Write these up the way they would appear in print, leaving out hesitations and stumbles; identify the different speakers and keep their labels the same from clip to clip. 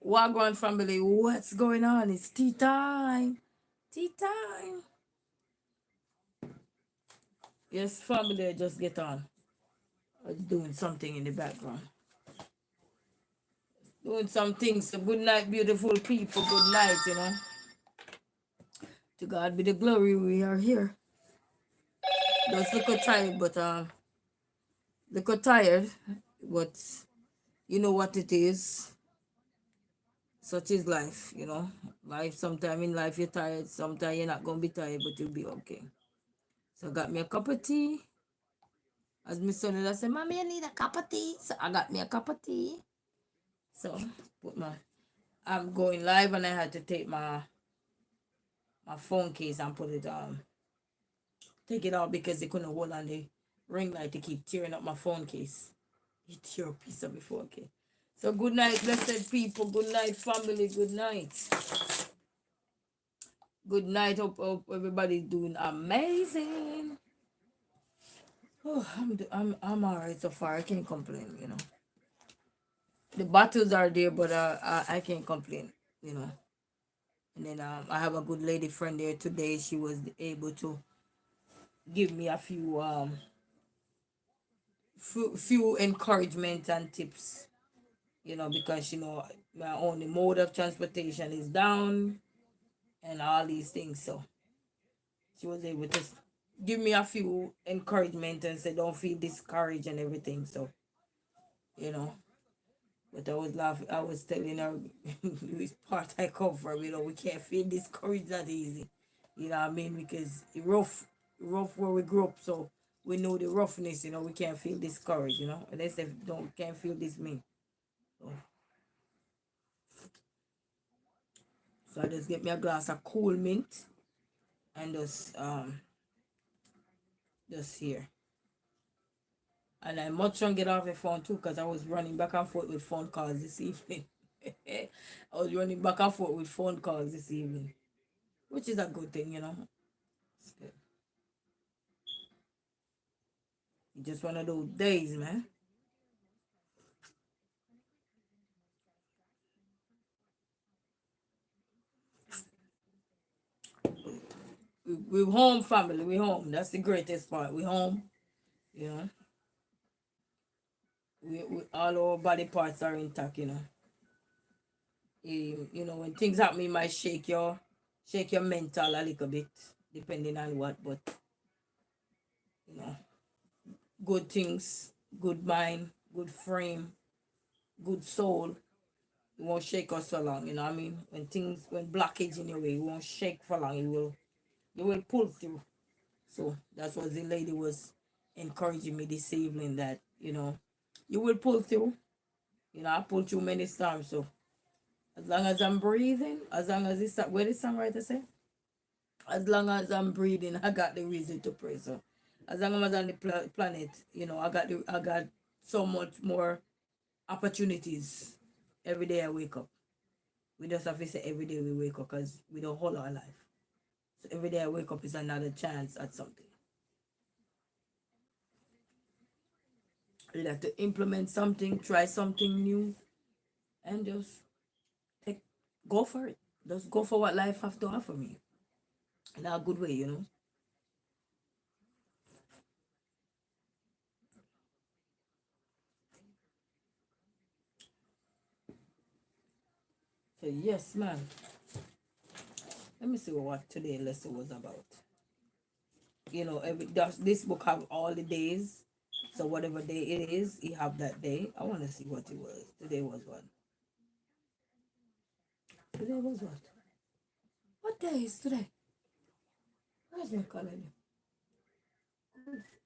Speaker 1: Wagwan family, what's going on? It's tea time. Tea time. Yes, family, just get on. I was doing something in the background. Doing some things. So good night, beautiful people. Good night. To God be the glory. We are here. Just look tired, but look tired. But you know what it is. Such is life. Life, sometime in life you're tired, sometimes you're not gonna be tired, but you'll be okay. So I got me a cup of tea. As my son I said, Mommy, I need a cup of tea. So I got me a cup of tea. So I'm going live and I had to take my phone case and take it out because they couldn't hold on the ring light to keep tearing up my phone case. You tear a piece of my phone case. So good night, blessed people. Good night, family. Good night. Good night. Hope everybody's doing amazing. Oh, I'm alright so far. I can't complain. The battles are there, but I can't complain. And then I have a good lady friend there today. She was able to give me a few encouragement and tips. Because my only mode of transportation is down and all these things. So she was able to give me a few encouragement and say don't feel discouraged and everything. So you know. But I was laughing. I was telling her which part I come from. We can't feel discouraged that easy. You know what I mean? Because it rough where we grew up. So we know the roughness. We can't feel discouraged. Unless they don't can't feel this mean. So, so I just get me a glass of cool mint and just here. And I much trying to get off the phone too because I was running back and forth with phone calls this evening. I was running back and forth with phone calls this evening, which is a good thing. It's good. It's just one of those days, man. We're home, family. We're home. That's the greatest part. We're home. You know, we all our body parts are intact. When things happen, it might shake your mental a little bit, depending on what. But you know, good things, good mind, good frame, good soul. It won't shake us for long. You know what I mean? When blockage in your way, it won't shake for long. You will pull through. So that's what the lady was encouraging me this evening that, you will pull through. I pulled through many storms. So as long as I'm breathing, as long as where the songwriter say? As long as I'm breathing, I got the reason to pray. So as long as I'm on the planet, I got so much more opportunities every day I wake up. We just have to say every day we wake up because we don't hold our life. So every day I wake up is another chance at something. You have to implement something, try something new, and just take go for it. Just go for what life have to offer me in a good way. So yes, man. Let me see what today lesson was about. This book have all the days. So whatever day it is, you have that day. I want to see what it was. Today was what? Today was what? What day is today? Where's my calendar?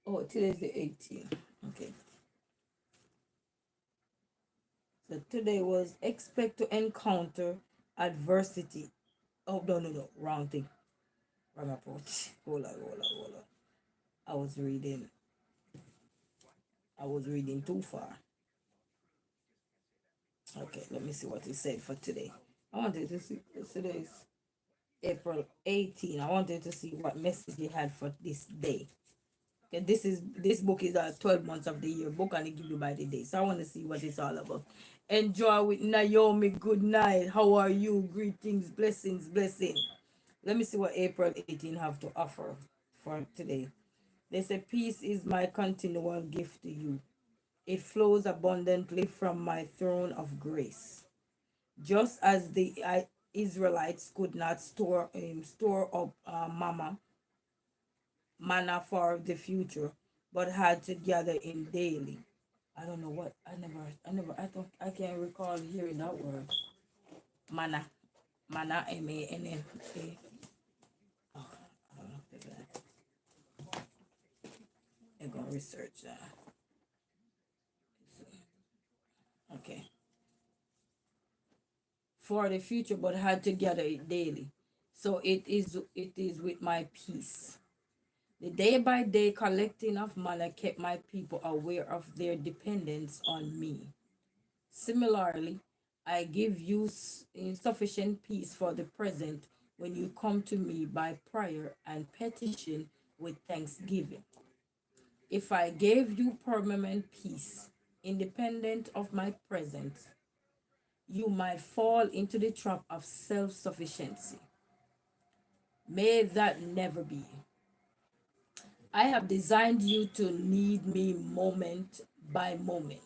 Speaker 1: Oh, today's the 18th. Okay. So today was expect to encounter adversity. Oh, no, no, no. Wrong thing. Wrong approach. Hold on. I was reading. I was reading too far. Okay, let me see what it said for today. I wanted to see today's April 18. I wanted to see what message he had for this day. Okay, this book is a 12 months of the year book and it give you by the day. So I want to see what it's all about. Enjoy with Naomi. Good night. How are you? Greetings, blessings, blessing. Let me see what April 18 have to offer for today. They say, peace is my continual gift to you. It flows abundantly from my throne of grace. Just as the Israelites could not store up manna for the future, but had to gather in daily. I don't know what I can't recall hearing that word. Manna, MANNA. Oh, I don't know if I'm gonna research that. Okay, for the future, but had to gather it daily. So it is with my peace. The day by day collecting of manna kept my people aware of their dependence on me. Similarly, I give you insufficient peace for the present when you come to me by prayer and petition with thanksgiving. If I gave you permanent peace, independent of my presence, you might fall into the trap of self sufficiency. May that never be. I have designed you to need me moment by moment.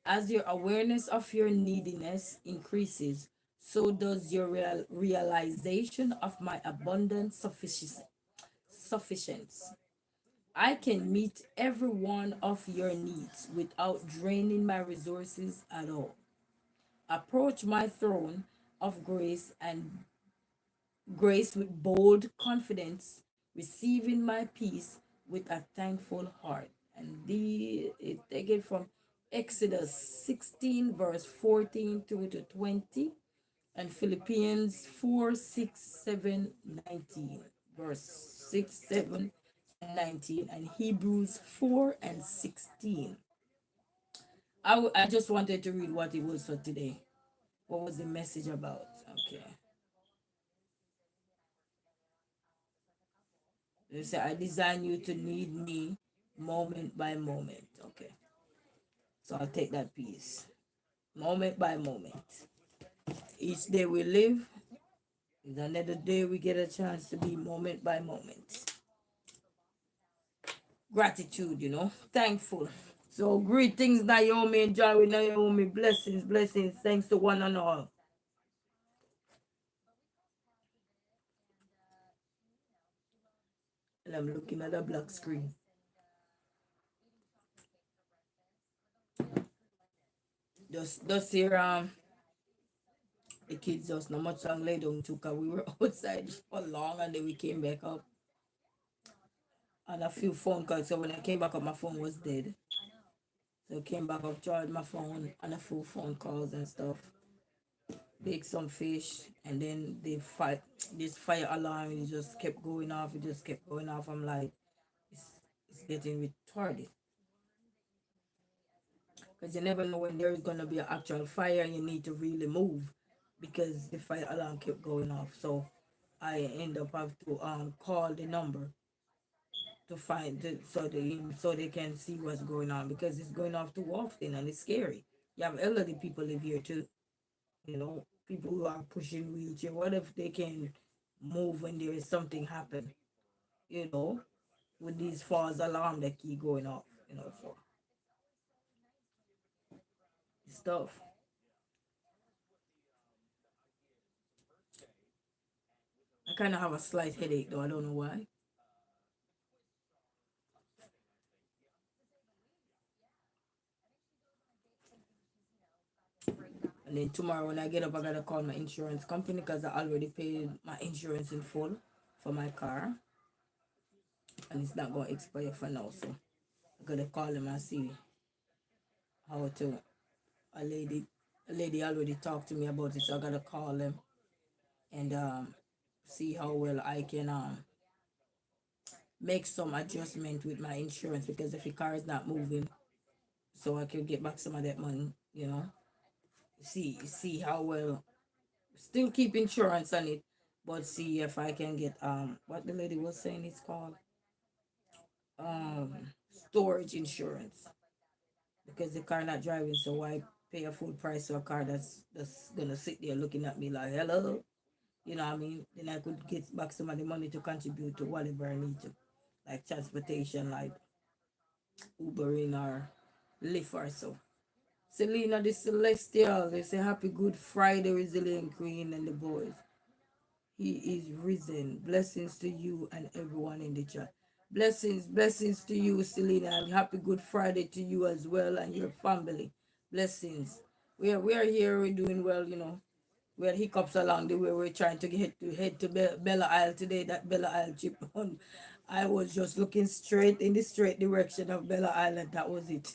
Speaker 1: As your awareness of your neediness increases, so does your realization of my abundant sufficiency. I can meet every one of your needs without draining my resources at all. Approach my throne of grace with bold confidence, receiving my peace with a thankful heart. And it taken from Exodus 16, verse 14 through to 20, and Philippians 4, 6, 7, 19, verse 6, 7, and 19, and Hebrews 4 and 16. I just wanted to read what it was for today. What was the message about? Okay. They say, I design you to need me moment by moment. Okay. So I'll take that piece. Moment by moment. Each day we live is another day we get a chance to be moment by moment. Gratitude, thankful. So greetings, Naomi. Enjoy with Naomi. Blessings, blessings. Thanks to one and all. And I'm looking at a black screen. Just here, the kids just not much long later down too, cause we were outside for long and then we came back up. And a few phone calls. So when I came back up, my phone was dead. So I came back up, charged my phone, and a few phone calls and stuff. Baked some fish, and then this fire alarm, it just kept going off. It just kept going off. I'm like, it's getting retarded. Because you never know when there's gonna be an actual fire and you need to really move because the fire alarm kept going off. So I end up have to call the number to find so they can see what's going on because it's going off too often and it's scary. You have elderly people live here too, people who are pushing wheelchair. What if they can move when there is something happen? You know, with these false alarm that keep going off. So stuff. I kind of have a slight headache though. I don't know why. And then tomorrow when I get up, I gotta call my insurance company because I already paid my insurance in full for my car, and it's not gonna expire for now. So I gotta call them and see how to. A lady already talked to me about it, so I gotta call them and see how well I can make some adjustment with my insurance because if the car is not moving, so I can get back some of that money. See how well still keep insurance on it, but see if I can get what the lady was saying it's called storage insurance because the car not driving. So why pay a full price to a car that's gonna sit there looking at me like hello. You know what I mean? Then I could get back some of the money to contribute to whatever I need to, like transportation, like Ubering or Lyft or so. Selena the Celestial, they say happy Good Friday, Resilient Queen and the boys. He is risen. Blessings to you and everyone in the chat. Blessings, blessings to you, Selena, and happy Good Friday to you as well and your family. Blessings. We are here, we're doing well, you know. We had hiccups along the way. We're trying to head to Bella Isle today. That Bella Isle trip on. I was just looking straight in the straight direction of Bella Island. That was it.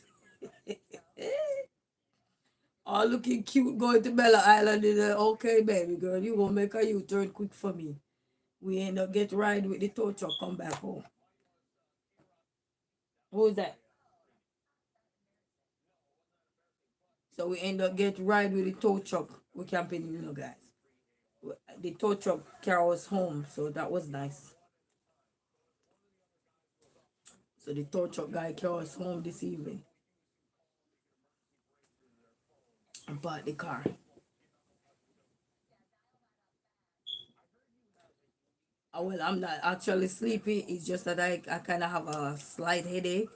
Speaker 1: All looking cute going to Bella Island. Okay, baby girl, you gonna make a U-turn quick for me. We end up get ride with the tow truck, come back home. Who's that? So we end up get ride with the tow truck. We camping, you know, guys. The tow truck carry us home, so that was nice. So the tow truck guy carry us home this evening and bought the car. Well, I'm not actually sleepy. It's just that I kind of have a slight headache.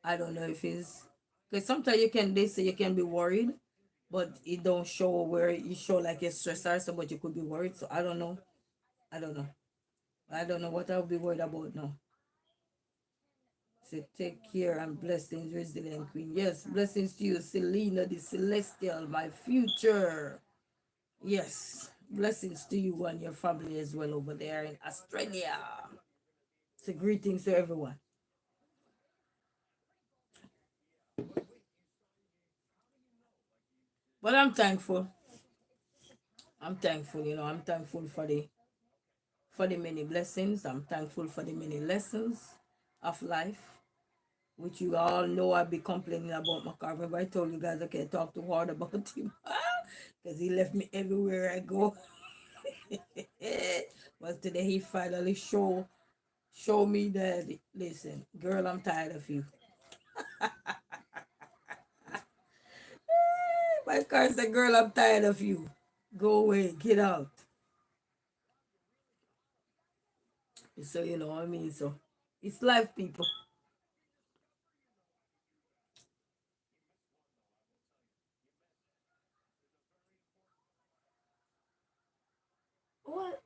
Speaker 1: I don't know if it's because sometimes they say you can be worried, but it don't show where you show like you're stressed or so, but you could be worried. So I don't know. I don't know. I don't know what I'll be worried about now. So take care and blessings, resilient queen. Yes, blessings to you, Selena, the celestial, my future. Yes, blessings to you and your family as well over there in Australia. So greetings to everyone. But I'm thankful. I'm thankful, you know, I'm thankful for the many blessings. I'm thankful for the many lessons of life, which you all know I've been complaining about my car. Remember I told you guys I can't talk too hard about him because he left me everywhere I go. Well, today he finally show me that listen, girl, I'm tired of you. My car said, girl, I'm tired of you. Go away, get out. So you know what I mean. So it's life, people. What?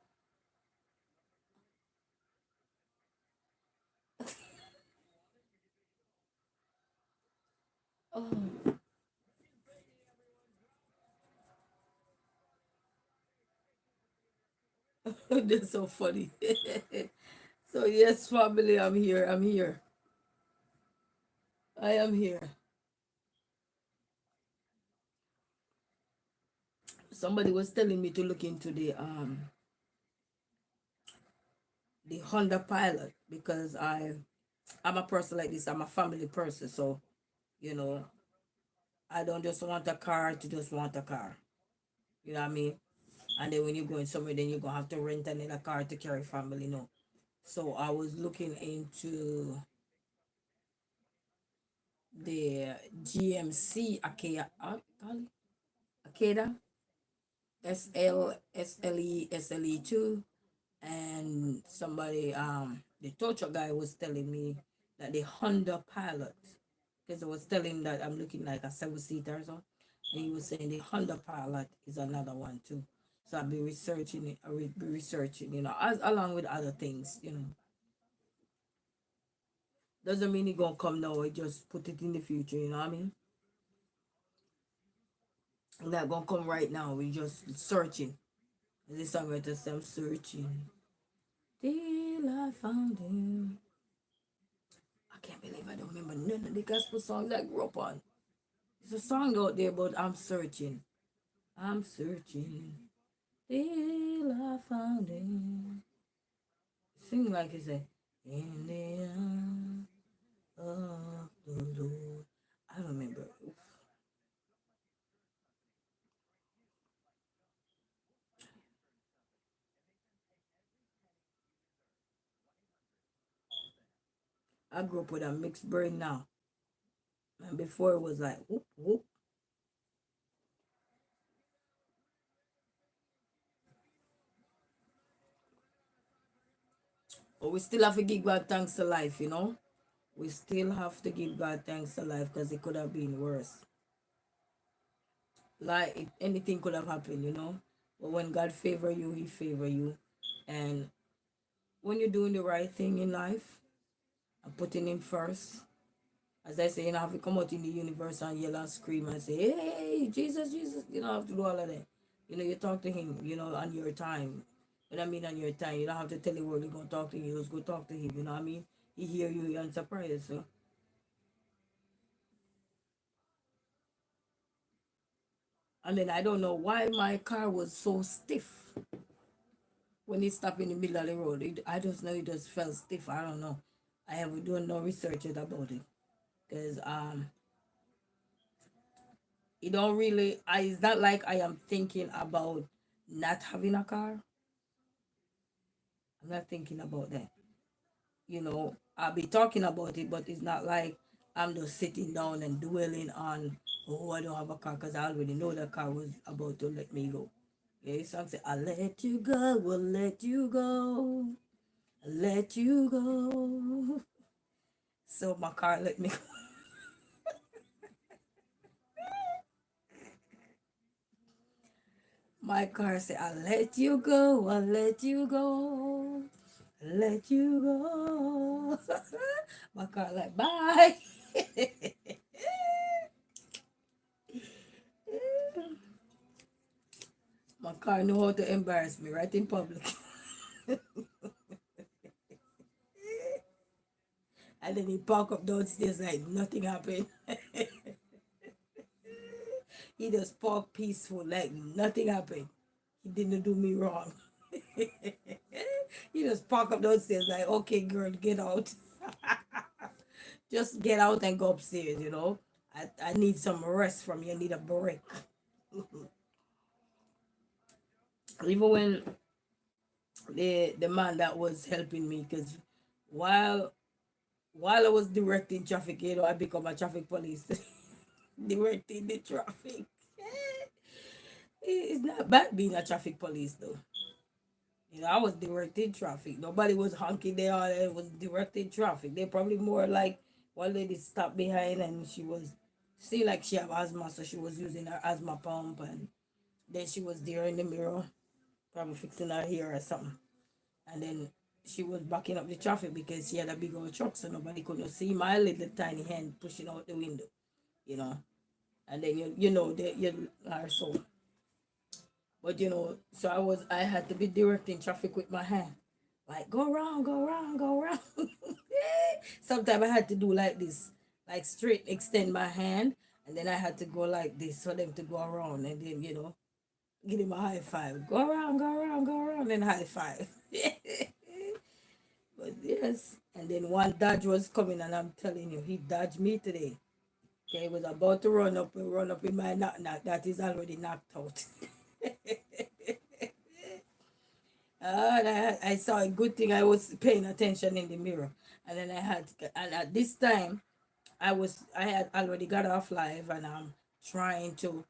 Speaker 1: Oh, that's so funny. So yes, family, I'm here. I'm here. I am here. Somebody was telling me to look into the Honda Pilot because I'm a person like this. I'm a family person, so you know I don't just want a car to just want a car. You know what I mean? And then when you're going somewhere, then you're gonna have to rent another car to carry family. No. So I was looking into the GMC Akea, Akeda SLE 2, and somebody the tow truck guy was telling me that the Honda Pilot, because I was telling him that I'm looking like a 7-seater or so, and he was saying the Honda Pilot is another one too. So I'll be researching it. I will be researching, you know, as along with other things, you know. Doesn't mean it gonna come now. I just put it in the future, you know what I mean? It's not gonna come right now. We just searching. This songwriter says I'm searching till I found him. I can't believe I don't remember none of the gospel songs I grew up on. There's a song out there, but I'm searching. I'm searching till I found him. Sing like it's a in the eye of the Lord. I don't remember. I grew up with a mixed brain now. And before it was like whoop whoop. But we still have to give God thanks to life, you know. We still have to give God thanks to life because it could have been worse. Like anything could have happened, you know. But when God favor you, He favor you, and when you're doing the right thing in life and putting Him first, as I say, you don't have to come out in the universe and yell and scream and say, "Hey, Jesus, Jesus!" You don't have to do all of that. You know, you talk to Him, you know, on your time. What I mean on your time, you don't have to tell the world you're gonna talk to Him. You just go talk to Him. You know what I mean? He hear you, He answer prayers. So, and then I don't know why my car was so stiff when it stopped in the middle of the road. I just know it just felt stiff. I don't know. I haven't done no research yet about it because it don't really. It's not like I am thinking about not having a car. I'm not thinking about that. You know, I'll be talking about it, but it's not like I'm just sitting down and dwelling on, oh, I don't have a car because I already know the car was about to let me go. Yeah, some say, I'll let you go, we'll let you go, I'll let you go. So my car let me go. My car say, I'll let you go, I'll let you go, I'll let you go. My car like, bye. My car know how to embarrass me right in public. And then he park up downstairs like nothing happened. He just park peaceful like nothing happened. He didn't do me wrong. He just park up downstairs like, okay, girl, get out. Just get out and go upstairs, you know. I need some rest from you. I need a break. Even when the man that was helping me, because while while I was directing traffic, you know, I become a traffic police. Directing the traffic. It's not bad being a traffic police though. You know, I was directing traffic. Nobody was honking there. All it was directing traffic. They probably more like one lady stopped behind and she was see like she have asthma, so she was using her asthma pump, and then she was there in the mirror, probably fixing her hair or something. And then she was backing up the traffic because she had a big old truck, so nobody could not see my little tiny hand pushing out the window, you know. And then you know that you are so. But you know, so I had to be directing traffic with my hand. Like go around, go around, go around. Sometimes I had to do like this, like straight extend my hand, and then I had to go like this for them to go around, and then you know, give him a high five. Go around, go around, go around, and high five. But yes, and then one dodge was coming, and I'm telling you, he dodged me today. Okay, he was about to run up in my knock knock. That is already knocked out. I saw a good thing. I was paying attention in the mirror, and then and at this time, I had already got off live, and I'm trying to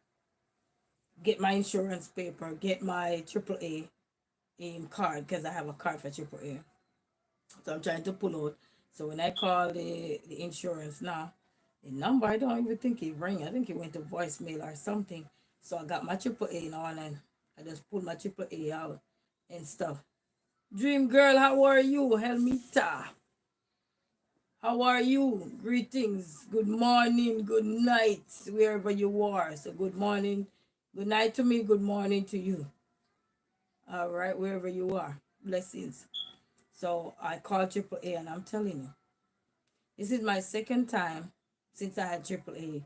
Speaker 1: get my insurance paper, get my AAA in card because I have a card for AAA. So I'm trying to pull out. So when I call the insurance now, the number I don't even think it rang. I think it went to voicemail or something. So I got my AAA now, and I just pulled my AAA out and stuff. Dream girl, how are you? Helmita, how are you? Greetings. Good morning, good night, wherever you are. So good morning, good night to me, good morning to you. All right, wherever you are. Blessings. So I called AAA, and I'm telling you, this is my second time since I had AAA.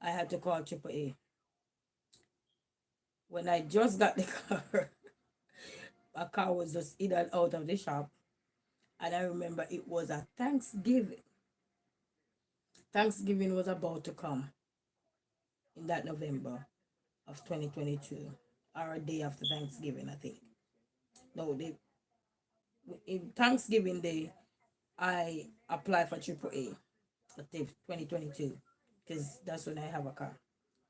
Speaker 1: I had to call AAA. When I just got the car, my car was just in and out of the shop. And I remember it was a Thanksgiving. Thanksgiving was about to come in that November of 2022, or a day after Thanksgiving, I think. No, in Thanksgiving Day, I applied for AAA for 2022 because that's when I have a car.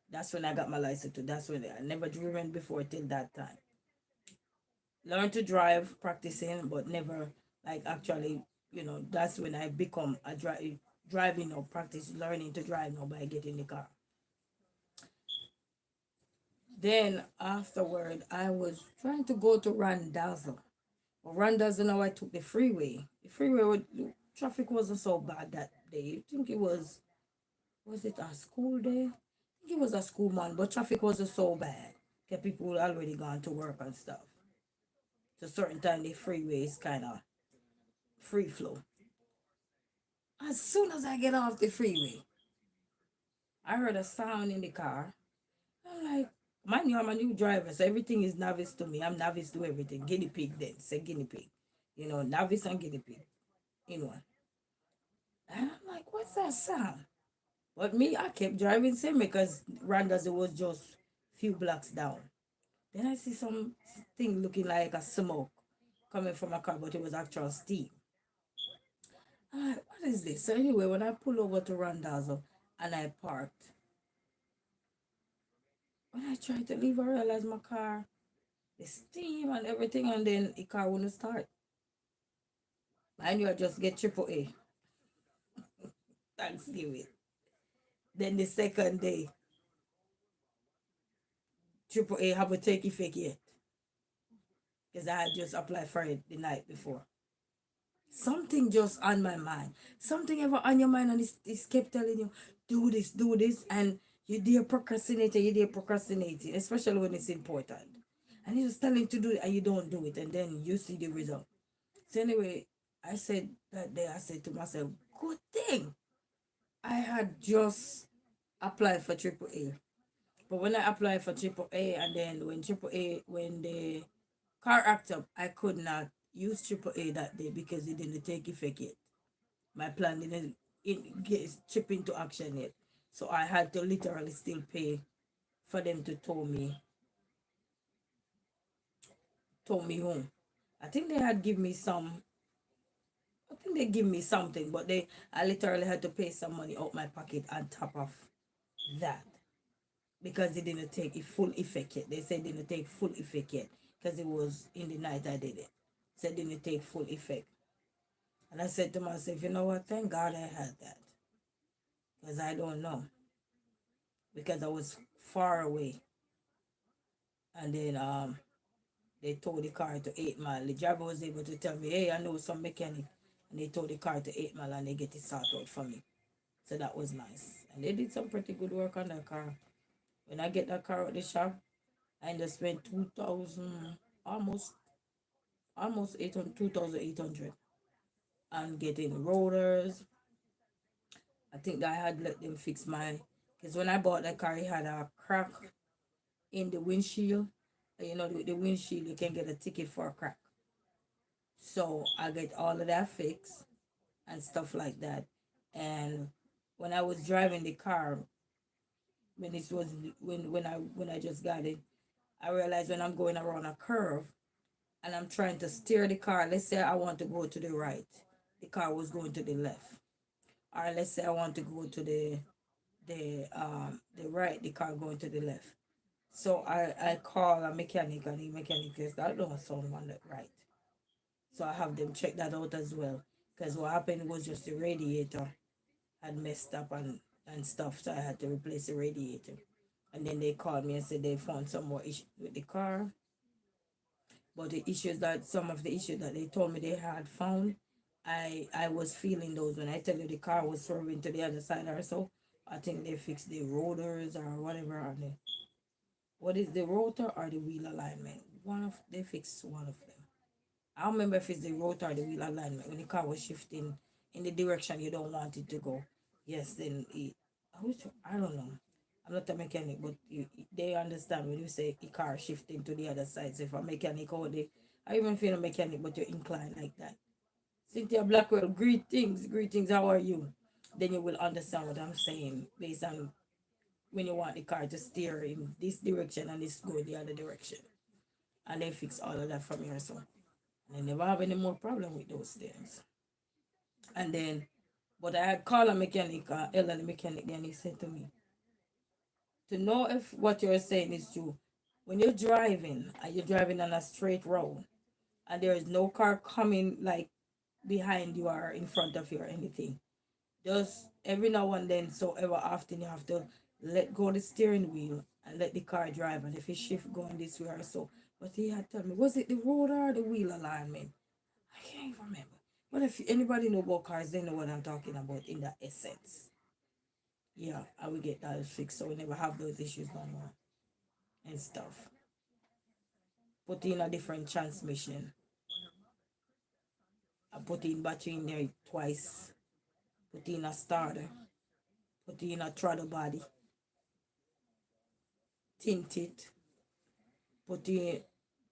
Speaker 1: That's when I got my license too. That's when I never driven before till that time. Learned to drive, practicing, but never Like actually, that's when I become a driving or practice learning to drive now by getting the car. Then afterward, I was trying to go to Randazzo. But Randazzo, now I took the freeway. The freeway, traffic wasn't so bad that day. I think it was it a school day? I think it was a school month, but traffic wasn't so bad. Okay, people already gone to work and stuff. So certain time the freeway is kind of free flow. As soon as I get off the freeway, I heard a sound in the car. I'm like, mind you, I'm a new driver, so everything is novice to me. I'm novice to everything. Guinea pig then, say guinea pig. Novice and guinea pig in one. And I'm like, what's that sound? But me, I kept driving same because Randall's it was just few blocks down. Then I see some thing looking like a smoke coming from a car, but it was actual steam. I'm like, what is this? So anyway, when I pull over to Randazzo and I parked, when I tried to leave, I realized my car, the steam and everything, and then the car wouldn't start. I knew I just get triple A, Thanksgiving. Then the second day, triple A haven't take effect yet because I had just applied for it the night before. Something just on my mind. Something ever on your mind, and it's kept telling you, do this, and you're there procrastinating, especially when it's important. And it's just telling you to do it, and you don't do it, and then you see the result. So anyway, I said that day, I said to myself, good thing I had just applied for triple A. But when I applied for triple A, and then when the car act up, I could not use triple A that day because it didn't take effect yet. My plan didn't get chip into action yet. So I had to literally still pay for them to tow me home. I think they had give me some I think they give me something, but I literally had to pay some money out my pocket on top of that because it didn't take a full effect yet. They said it didn't take full effect yet because it was in the night I did it. So it didn't take full effect. And I said to myself, you know what? Thank God I had that because I don't know because I was far away. And then they towed the car to 8 Mile. The driver was able to tell me, hey, I know some mechanic. And they towed the car to 8 Mile and they get it sorted out for me. So that was nice. And they did some pretty good work on that car. When I get that car at the shop, I just spent 2,000, almost 800, 2,800 and getting rotors. I think that I had let them fix because when I bought that car, it had a crack in the windshield. The windshield, you can get a ticket for a crack. So I get all of that fixed and stuff like that. And when I was driving the car, when it was when I just got it, I realized when I'm going around a curve and I'm trying to steer the car, let's say I want to go to the right, the car was going to the left. Or let's say I want to go to the right, the car going to the left. So I call a mechanic and the mechanic says that don't sound on the right. So I have them check that out as well. Because what happened was just the radiator had messed up and stuff. So I had to replace the radiator. And then they called me and said they found some more issues with the car. But some of the issues that they told me they had found, I was feeling those when I tell you the car was swerving to the other side or so. I think they fixed the rotors or whatever. What is the rotor or the wheel alignment? They fixed one of them. I don't remember if it's the rotor or the wheel alignment when the car was shifting in the direction you don't want it to go. Yes, then I don't know. I'm not a mechanic, but they understand when you say a car shifting to the other side. So if a mechanic or I even feel a mechanic, but you're inclined like that. Cynthia Blackwell, greetings, how are you? Then you will understand what I'm saying based on when you want the car to steer in this direction and this go the other direction. And they fix all of that from here, so. And I never have any more problem with those things. And then, but I had called a mechanic, elderly mechanic, and he said to me, to know if what you're saying is true, when you're driving and you're driving on a straight road and there is no car coming like behind you or in front of you or anything. Just every now and then, so ever often, you have to let go the steering wheel and let the car drive. And if it shift going this way or so, but he had told me, was it the road or the wheel alignment? I can't even remember. But if anybody know about cars, they know what I'm talking about in that essence. Yeah, I will get that fixed so we never have those issues no more and stuff. Put in a different transmission. I put in battery in there twice. Put in a starter. Put in a throttle body. Tint it. Put in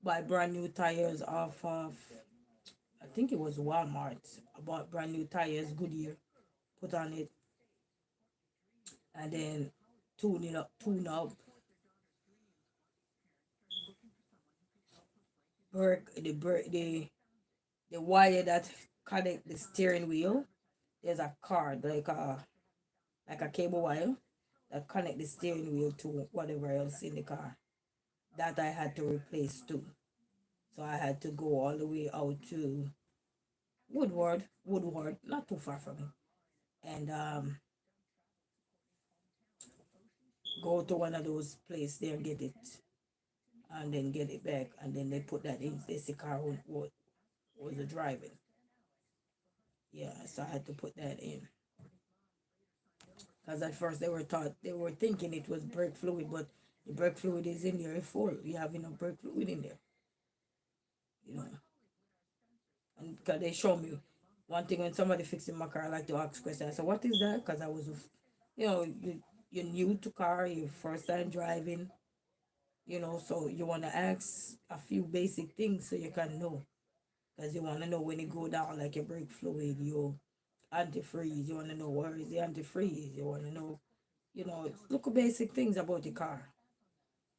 Speaker 1: buy brand new tires off of, I think it was Walmart. I bought brand new tires, Goodyear. Put on it and then tune up, the wire that connect the steering wheel. There's a cord like a cable wire that connect the steering wheel to whatever else in the car. That I had to replace too. So I had to go all the way out to Woodward, not too far from me, and go to one of those places there and get it, and then get it back, and then they put that in. They see car was driving. Yeah, so I had to put that in. Because at first they were thinking it was brake fluid, but the brake fluid is in there full. You have enough brake fluid in there, you know. And because they show me one thing when somebody fixing my car, I like to ask questions. So what is that? Because I was, you're new to car, you first time driving, so you want to ask a few basic things so you can know. Because you want to know when you go down, like your brake fluid, your antifreeze. You want to know where is the antifreeze. You want to know, look at basic things about the car.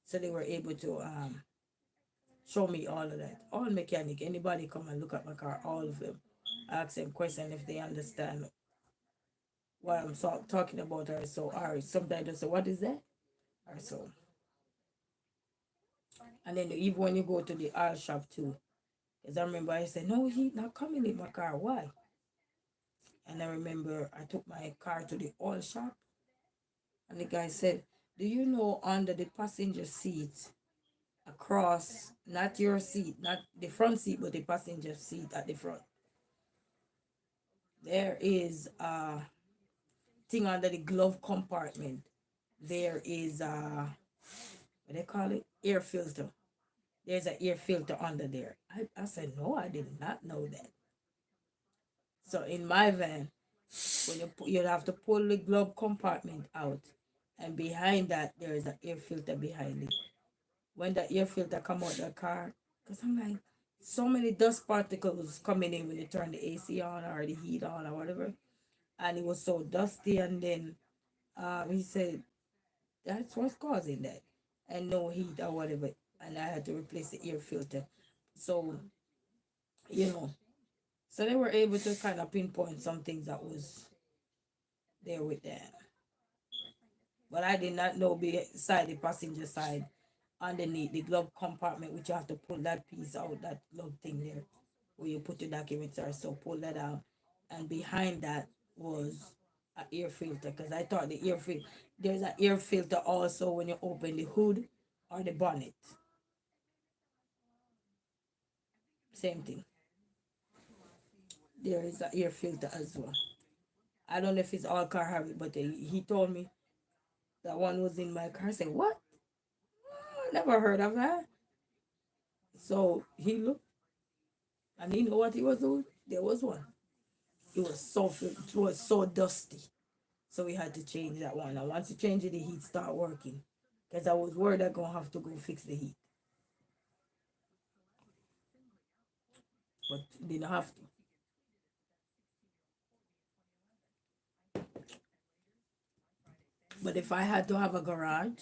Speaker 1: So they were able to show me all of that. All mechanic, anybody come and look at my car, all of them, ask them question if they understand what I'm talking about, or so. Or sometimes they say, "What is that?" Or so. And then even when you go to the oil shop too, because I remember I said, "No, he not coming in my car. Why?" And I remember I took my car to the oil shop, and the guy said, "Do you know under the passenger seat, across, not your seat, not the front seat, but the passenger seat at the front, there is a thing under the glove compartment. There is a, what they call it, air filter. There's an air filter under there." I said, "No, I did not know that." So in my van, when you have to pull the glove compartment out, and behind that there is an air filter behind it. When the air filter come out the car, because I'm like, so many dust particles coming in when you turn the AC on or the heat on or whatever, and it was so dusty. And then he said that's what's causing that, and no heat or whatever, and I had to replace the air filter. So you know, so they were able to kind of pinpoint some things that was there with that. But I did not know beside the passenger side, underneath the glove compartment, which you have to pull that piece out, that glove thing there, where you put your documents or so, pull that out. And behind that was an air filter, because I thought the air filter, there's an air filter also when you open the hood or the bonnet. Same thing. There is an air filter as well. I don't know if it's all car have it, but he told me that one was in my car. I said, "What? Oh, never heard of that." So he looked and he know what he was doing. There was one. It was so dusty. So we had to change that one. And once you change it, the heat start working. Because I was worried I'm gonna have to go fix the heat. But didn't have to. But if I had to have a garage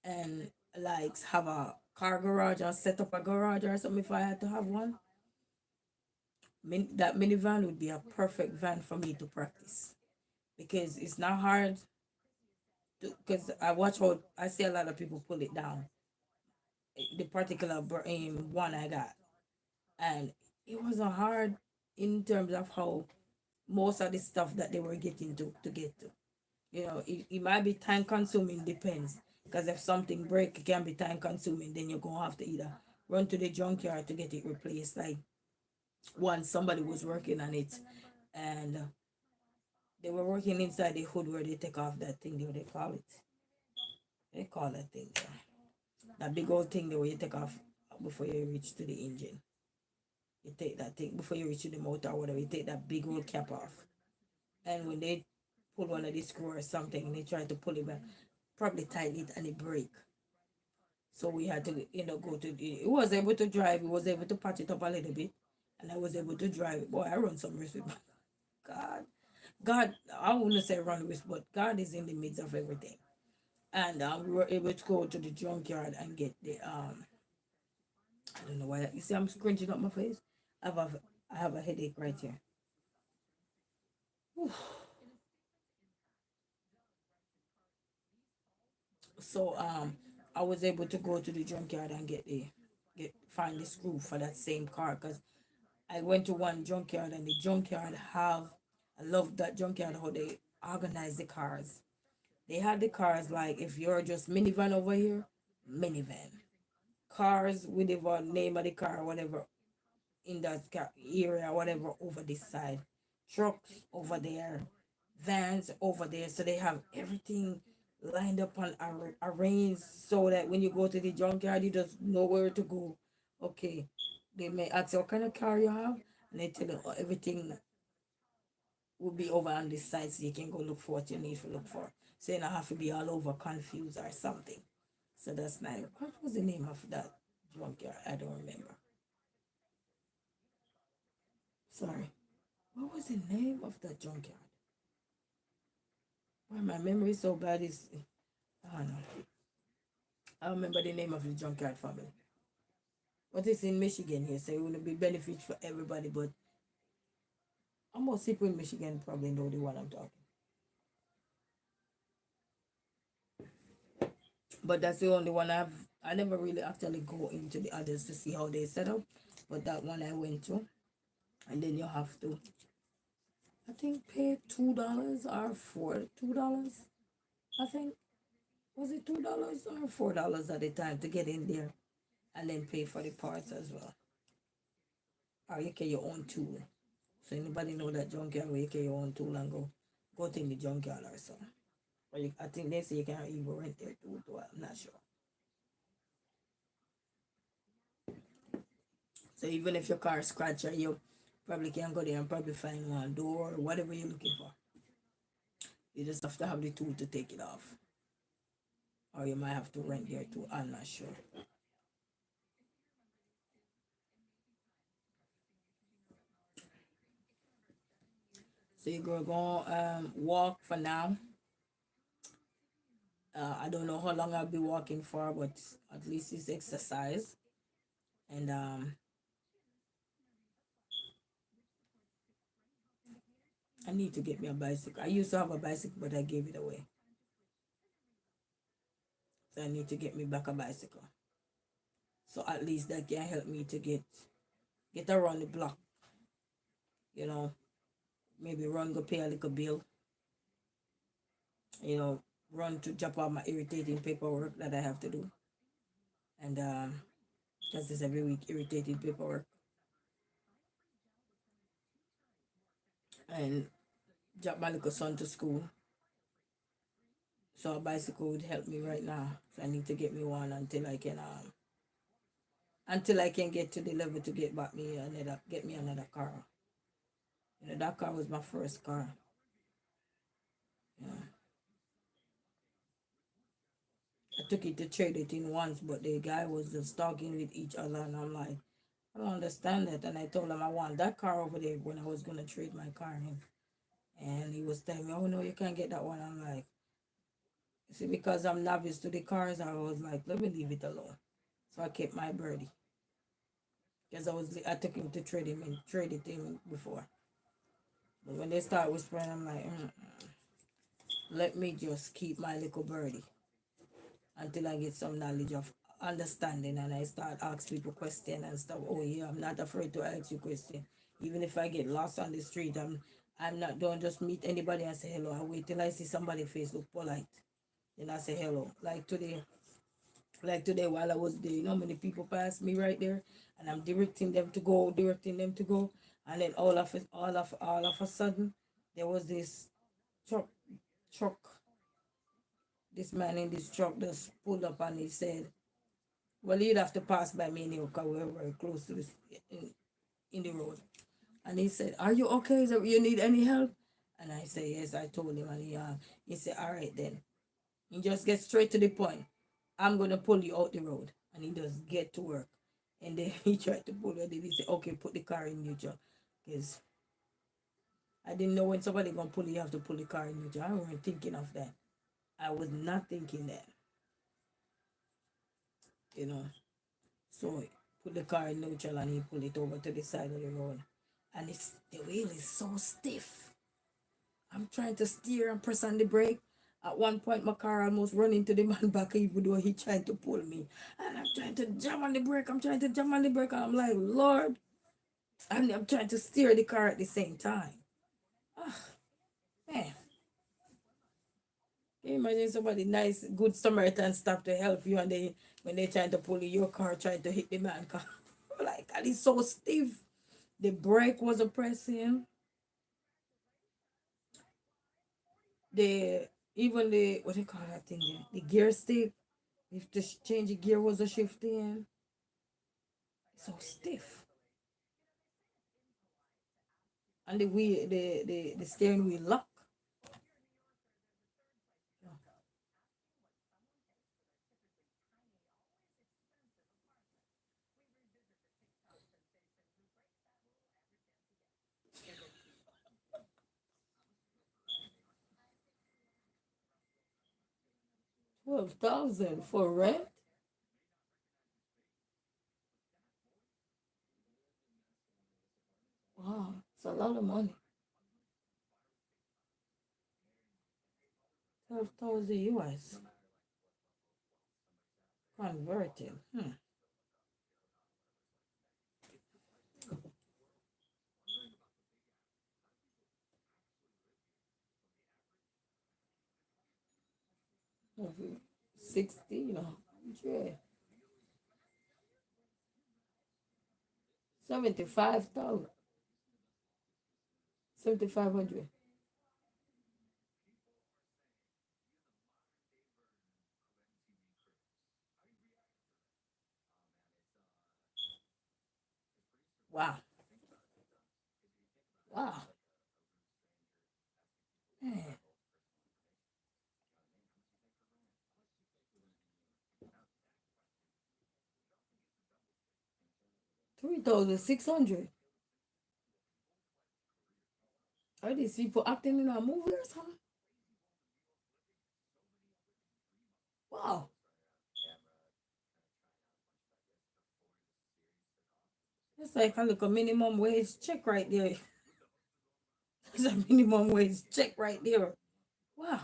Speaker 1: and like have a car garage or set up a garage or something, if I had to have one, that minivan would be a perfect van for me to practice. Because it's not hard because I watch how I see a lot of people pull it down. The particular one I got, and it wasn't hard. in terms of how most of the stuff that they were getting to get to. It might be time consuming, depends. Because if something break, it can be time consuming. Then you're gonna have to either run to the junkyard to get it replaced. Like once somebody was working on it, and they were working inside the hood where they take off that thing. What they call it? They call that thing. That big old thing there where you take off before you reach to the engine. You take that thing before you reach to the motor or whatever. You take that big old cap off. And when they pull one of the screw or something, and they try to pull it back, probably tighten it and it break. So we had to, go to the. He was able to drive. He was able to patch it up a little bit, and I was able to drive. Boy, I run some risk with God. God, I wouldn't say run risk, but God is in the midst of everything. And we were able to go to the junkyard and get the I don't know why. You see, I'm scrunching up my face. I have a headache right here. So I was able to go to the junkyard and get find the screw for that same car, because I went to one junkyard, and the junkyard have I love that junkyard how they organize the cars. They had the cars like if you're just minivan over here, minivan. Cars with the name of the car, whatever in that area, whatever over this side. Trucks over there, vans over there. So they have everything lined up and arranged so that when you go to the junkyard, you just know where to go. Okay, they may ask you what kind of car you have, and they tell you everything will be over on this side, so you can go look for what you need to look for. So you don't have to be all over confused or something. So that's nice. What was the name of that junkyard? I don't remember. Sorry. What was the name of that junkyard? Why my memory is so bad is I don't know. I remember the name of the junkyard family. But it's in Michigan here, so it will be benefit for everybody. But most people in Michigan probably know the one I'm talking. But that's the only one I never really actually go into the others to see how they set up. But that one I went to. And then you have to I think pay $2 or $2. I think was it $2 or $4 at the time to get in there and then pay for the parts as well. Or you get your own tool. So anybody know that junkyard where you get your own tool and go to the junkyard or so. Or I think they say you can even rent their tool too. I'm not sure. So even if your car is scratched, you probably can go there and probably find one door or whatever you're looking for. You just have to have the tool to take it off. Or you might have to rent their tool. I'm not sure. So you're gonna go walk for now. I don't know how long I'll be walking for, but at least it's exercise. And I need to get me a bicycle. I used to have a bicycle, but I gave it away. So I need to get me back a bicycle. So at least that can help me to get around the block. You know, maybe run go pay a little bill. You know, run to drop off my irritating paperwork that I have to do. And because it's every week irritating paperwork. And drop my little son to school. So a bicycle would help me right now. So I need to get me one until I can get to the level to get me another car. That car was my first car. Yeah. I took it to trade it in once, but the guy was just talking with each other, and I'm like, I don't understand that. And I told him I want that car over there when I was gonna trade my car in. And he was telling me, oh no, you can't get that one. I'm like, see, because I'm novice to the cars, I was like, let me leave it alone. So I kept my birdie. Because I took him to trade it in before. But when they start whispering, I'm like, let me just keep my little birdie until I get some knowledge of understanding, and I start ask people question and stuff. Oh yeah, I'm not afraid to ask you question. Even if I get lost on the street, I'm not don't just meet anybody and say hello. I wait till I see somebody face look polite. Then I say hello. Like today while I was there, many people passed me right there, and I'm directing them to go, and then all of a sudden, there was this truck truck. This man in this truck just pulled up and he said, "Well, you'd have to pass by me anyway, because we're very close to this in the road." And he said, "Are you okay? Is you need any help?" And I said, "Yes." I told him, and he said, "All right then." He just gets straight to the point. "I'm gonna pull you out the road," and he just get to work. And then he tried to pull it. He said, "Okay, put the car in neutral," because I didn't know when somebody gonna pull you have to pull the car in neutral. I wasn't thinking of that. I was not thinking that, you know. So put the car in neutral and he pulled it over to the side of the road. And the wheel is so stiff. I'm trying to steer and press on the brake. At one point, my car almost run into the man back, even though he tried to pull me. And I'm trying to jam on the brake. I'm trying to jam on the brake. And I'm like, Lord. And I'm trying to steer the car at the same time. Ah, man. Can you imagine somebody nice, good Samaritan stop to help you, and when they trying to pull you, your car trying to hit the man car? Like, and it's so stiff. The brake wasn't pressing. The even the what do you call that thing there? The gear stick. If the change the gear was a shifting, it's so stiff. And the wheel, the steering wheel lock. 12,000 for rent. Wow, it's a lot of money. 12,000 US converted. 60, 100. 75,000. 7,500. Wow. Wow. Man. 3,600. Are these people acting in a movie or something? Wow. It's like a little minimum wage check right there. It's a minimum wage check right there. Wow.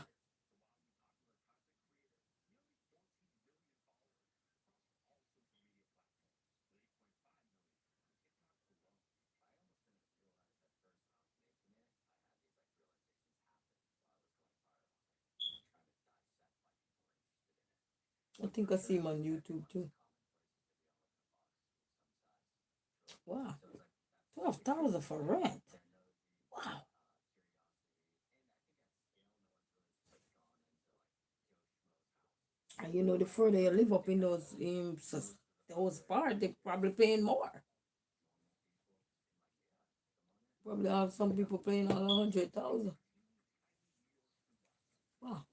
Speaker 1: I think I see him on YouTube too. Wow. 12,000 for rent. Wow. And the further you live up in those parts, they probably paying more. Probably have some people paying all 100,000. Wow.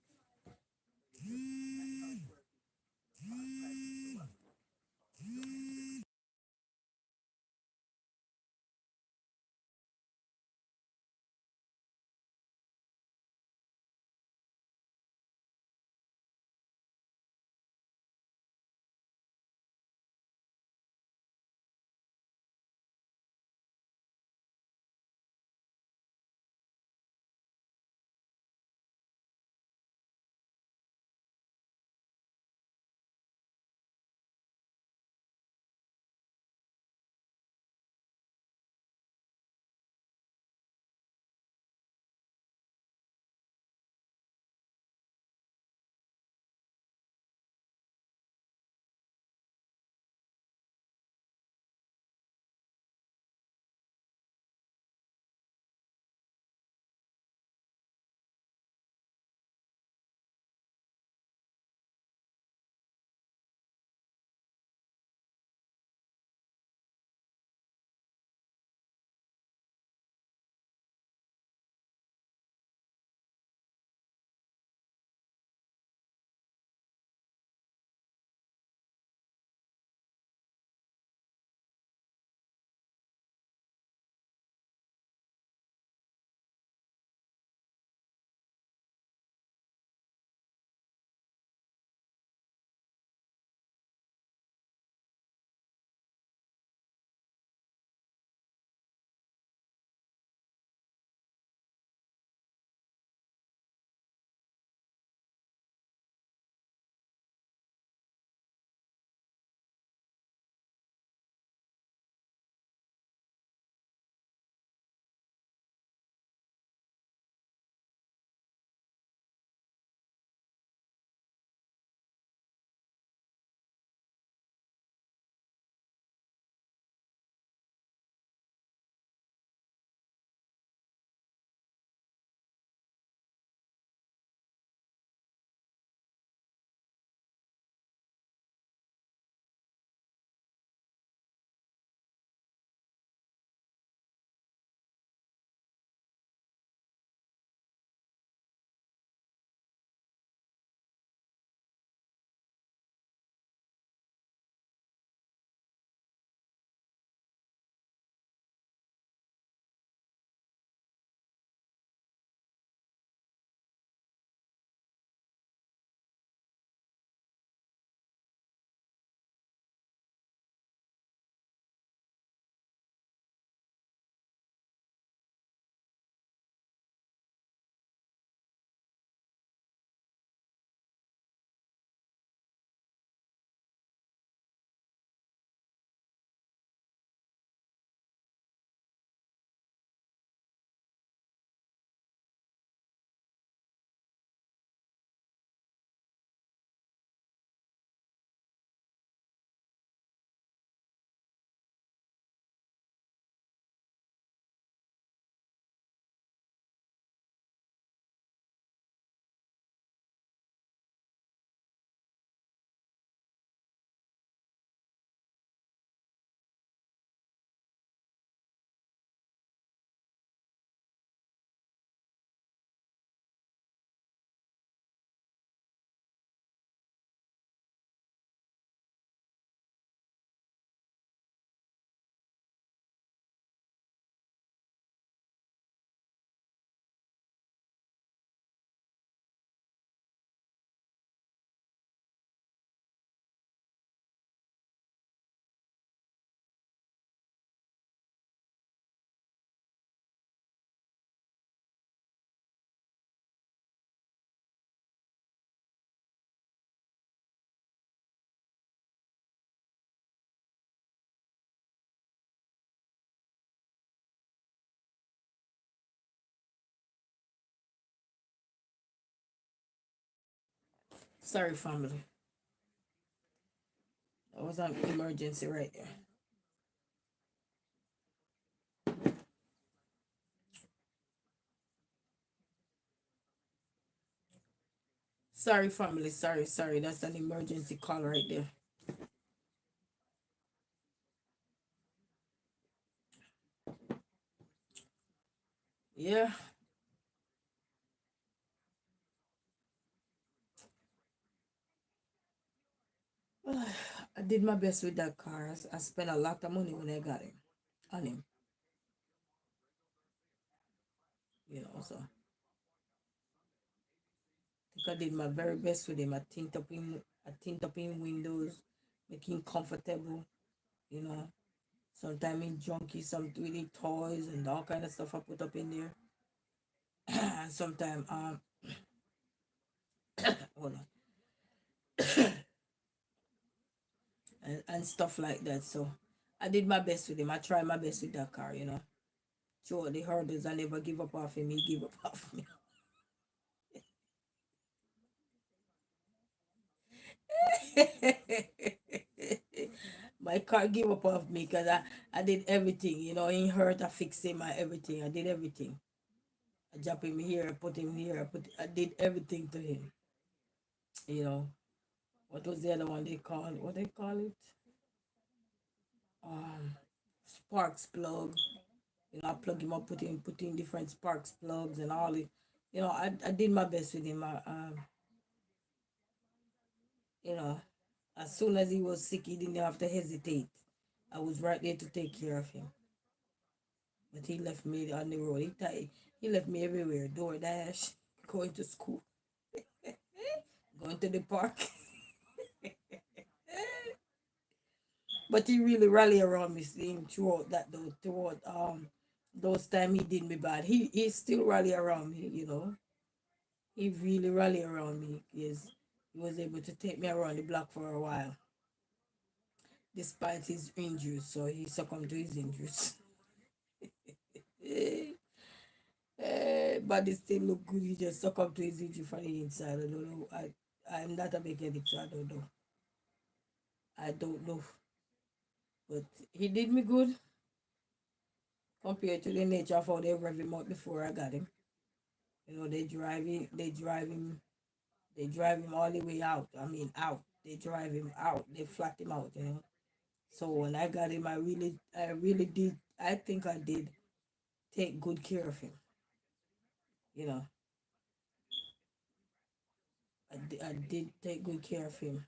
Speaker 1: Sorry, family. That was an emergency right there. Sorry, family. Sorry, sorry. That's an emergency call right there. Yeah. I did my best with that car. I spent a lot of money when I got him on him. So I think I did my very best with him. I tint up in windows, making comfortable. You know, sometimes in junky, some with the toys and all kind of stuff I put up in there. And sometimes hold on, and stuff like that. So I did my best with him. I tried my best with that car. Through all the hurdles, I never give up off him. He give up off me. My car give up off me because I did everything. He hurt, I fixed him, everything. I did everything. I drop him here, I put him here, I did everything to him. You know, what was the other one they call it? What they call it? Um, Sparks plug. I plug him up, put in different sparks plugs and all it. I did my best with him. You know, as soon as he was sick, he didn't have to hesitate. I was right there to take care of him. But he left me on the road. He left me everywhere. DoorDash, going to school, going to the park. But he really rallied around me seeing throughout that though, throughout those time he did me bad. He still rally around me. He really rallied around me because he was able to take me around the block for a while, despite his injuries. So he succumbed to his injuries. But he still look good. He just succumbed to his injury from the inside. I don't know. I'm not a mechanic, so I don't know. I don't know. But he did me good compared to the nature of how they rev him out before I got him. They drive him all the way out. I mean out. They drive him out. They flat him out. So when I got him, I really did. I think I did take good care of him. You know, I did take good care of him.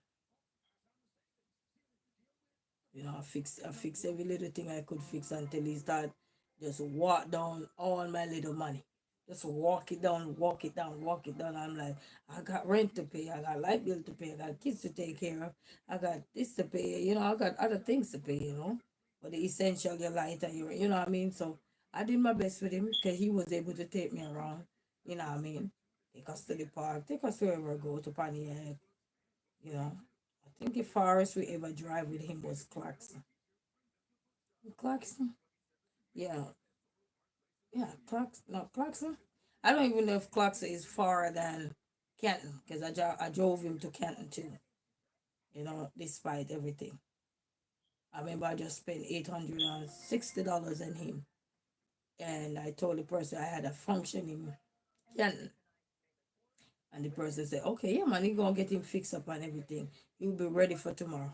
Speaker 1: I fixed every little thing I could fix until he started just walk down all my little money. Just walk it down, walk it down, walk it down. I'm like, I got rent to pay, I got light bill to pay, I got kids to take care of, I got this to pay, I got other things to pay. But the essential, your light and you know what I mean? So I did my best with him because he was able to take me around, you know what I mean? Take us to the park, take us wherever I go to Pontiac, you know. I think the farthest we ever drive with him was Clarkson. Clarkson? Yeah, yeah, Clarkson. No, Clarkson. I don't even know if Clarkson is farther than Canton because I drove him to Canton too. Despite everything. I remember I just spent $860 on him, and I told the person I had a function in Canton, and the person said, "Okay, yeah, man, you gonna get him fixed up and everything. He'll be ready for tomorrow."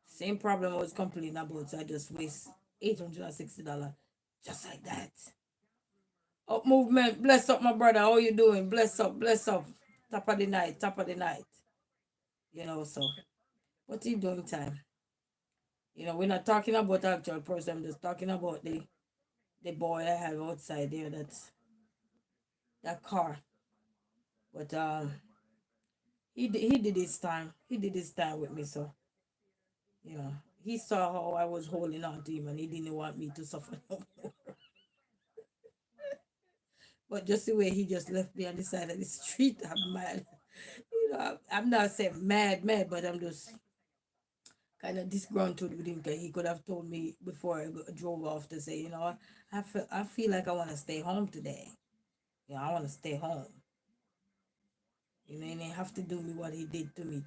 Speaker 1: Same problem I was complaining about, so I just waste $860 just like that. Up movement, bless up my brother. How you doing? Bless up, bless up. Top of the night, top of the night. So what are you doing time? We're not talking about the actual person, I'm just talking about the boy I have outside there, that car. But he did his time. He did his time with me, so you know he saw how I was holding on to him and he didn't want me to suffer no more. But just the way he just left me on the side of the street, I'm mad. I'm not saying mad, but I'm just kind of disgruntled with him because he could have told me before I drove off to say, I feel like I want to stay home today. I want to stay home. You know, and he have to do me what he did to me.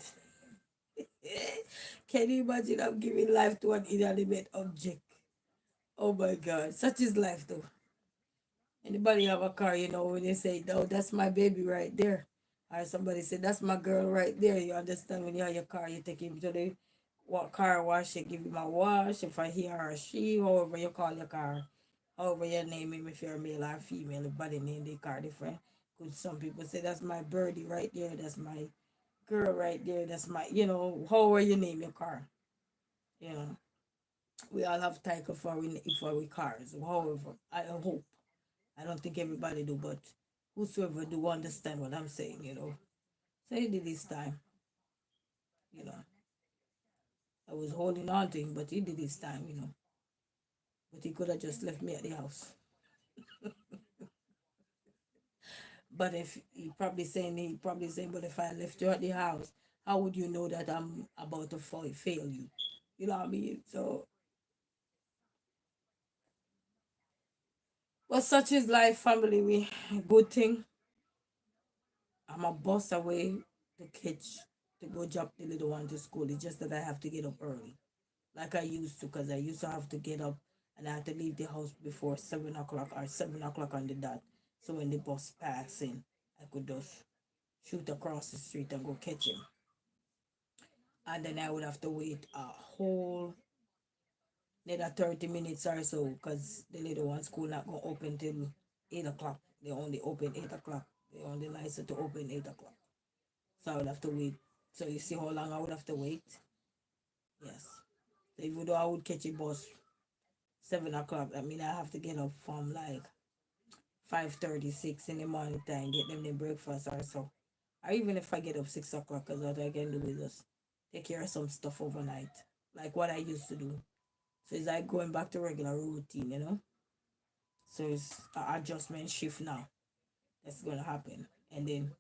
Speaker 1: Can you imagine I'm giving life to an inanimate object? Oh my God, such is life though. Anybody have a car, when they say, "No, that's my baby right there," or somebody say, "That's my girl right there." You understand when you have your car, you take him to the car wash, you give him a wash. If I he or she, however you call your car, however you name him, if you're male or female, everybody name the car different. Because some people say, "That's my birdie right there. That's my girl right there. That's my," however you name your car. You know, we all have title for we cars. However, I hope. I don't think everybody do, but whosoever do understand what I'm saying. So he did his time, you know. I was holding on to him, but he did his time. But he could have just left me at the house. But if he probably saying, but if I left you at the house, how would you know that I'm about to fail you? You know what I mean? So, but such is life, family. We good thing. I'm a bus away to catch to go drop the little one to school. It's just that I have to get up early like I used to, because I used to have to get up and I had to leave the house before 7 o'clock or 7 o'clock on the dot. So when the bus passing, I could just shoot across the street and go catch him. And then I would have to wait a whole another 30 minutes or so because the little one school not gonna open till 8 o'clock. They only open 8 o'clock. They only license to open 8 o'clock. So I would have to wait. So you see how long I would have to wait? Yes. So even though I would catch a bus 7 o'clock. I mean, I have to get up from like 5:36 in the morning time, get them their breakfast or so. Or even if I get up 6 o'clock, because what I can do is just take care of some stuff overnight, like what I used to do. So it's like going back to regular routine. So it's an adjustment shift now that's gonna happen, and then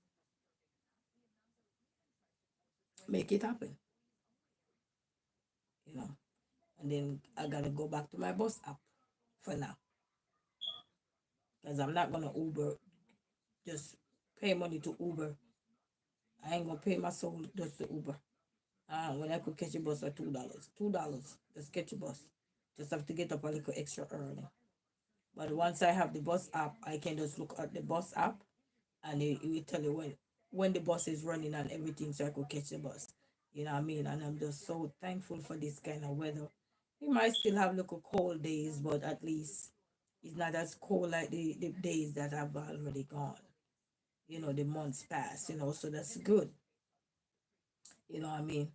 Speaker 1: make it happen, you know. And then I gotta go back to my bus app for now, because I'm not gonna Uber, just pay money to Uber. I ain't gonna pay my soul just to Uber. When I could catch a bus for $2. $2. Just catch a bus. Just have to get up a little extra early. But once I have the bus app, I can just look at the bus app and it will tell you when the bus is running and everything so I could catch the bus. You know what I mean? And I'm just so thankful for this kind of weather. We might still have little cold days, but at least it's not as cold like the days that have already gone. The months pass, so that's good. You know what I mean?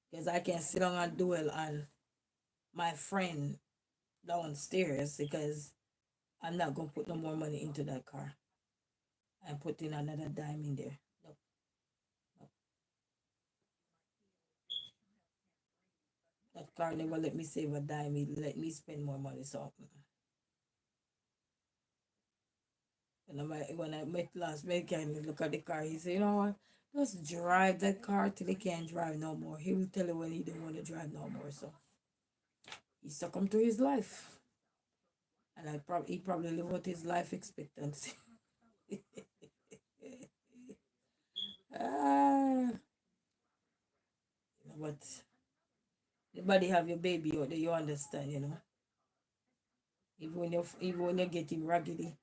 Speaker 1: Because I can sit down and dwell on my friend downstairs because I'm not gonna put no more money into that car and put in another dime in there. No, no. That car never let me save a dime. It let me spend more money. So when I met last mechanic, look at the car. He said, "You know what? Just drive that car till he can't drive no more. He will tell you when he don't want to drive no more." So he succumbed to his life, and he probably live out his life expectancy. ah, but everybody have your baby out there, you understand. Even when you get him raggedy,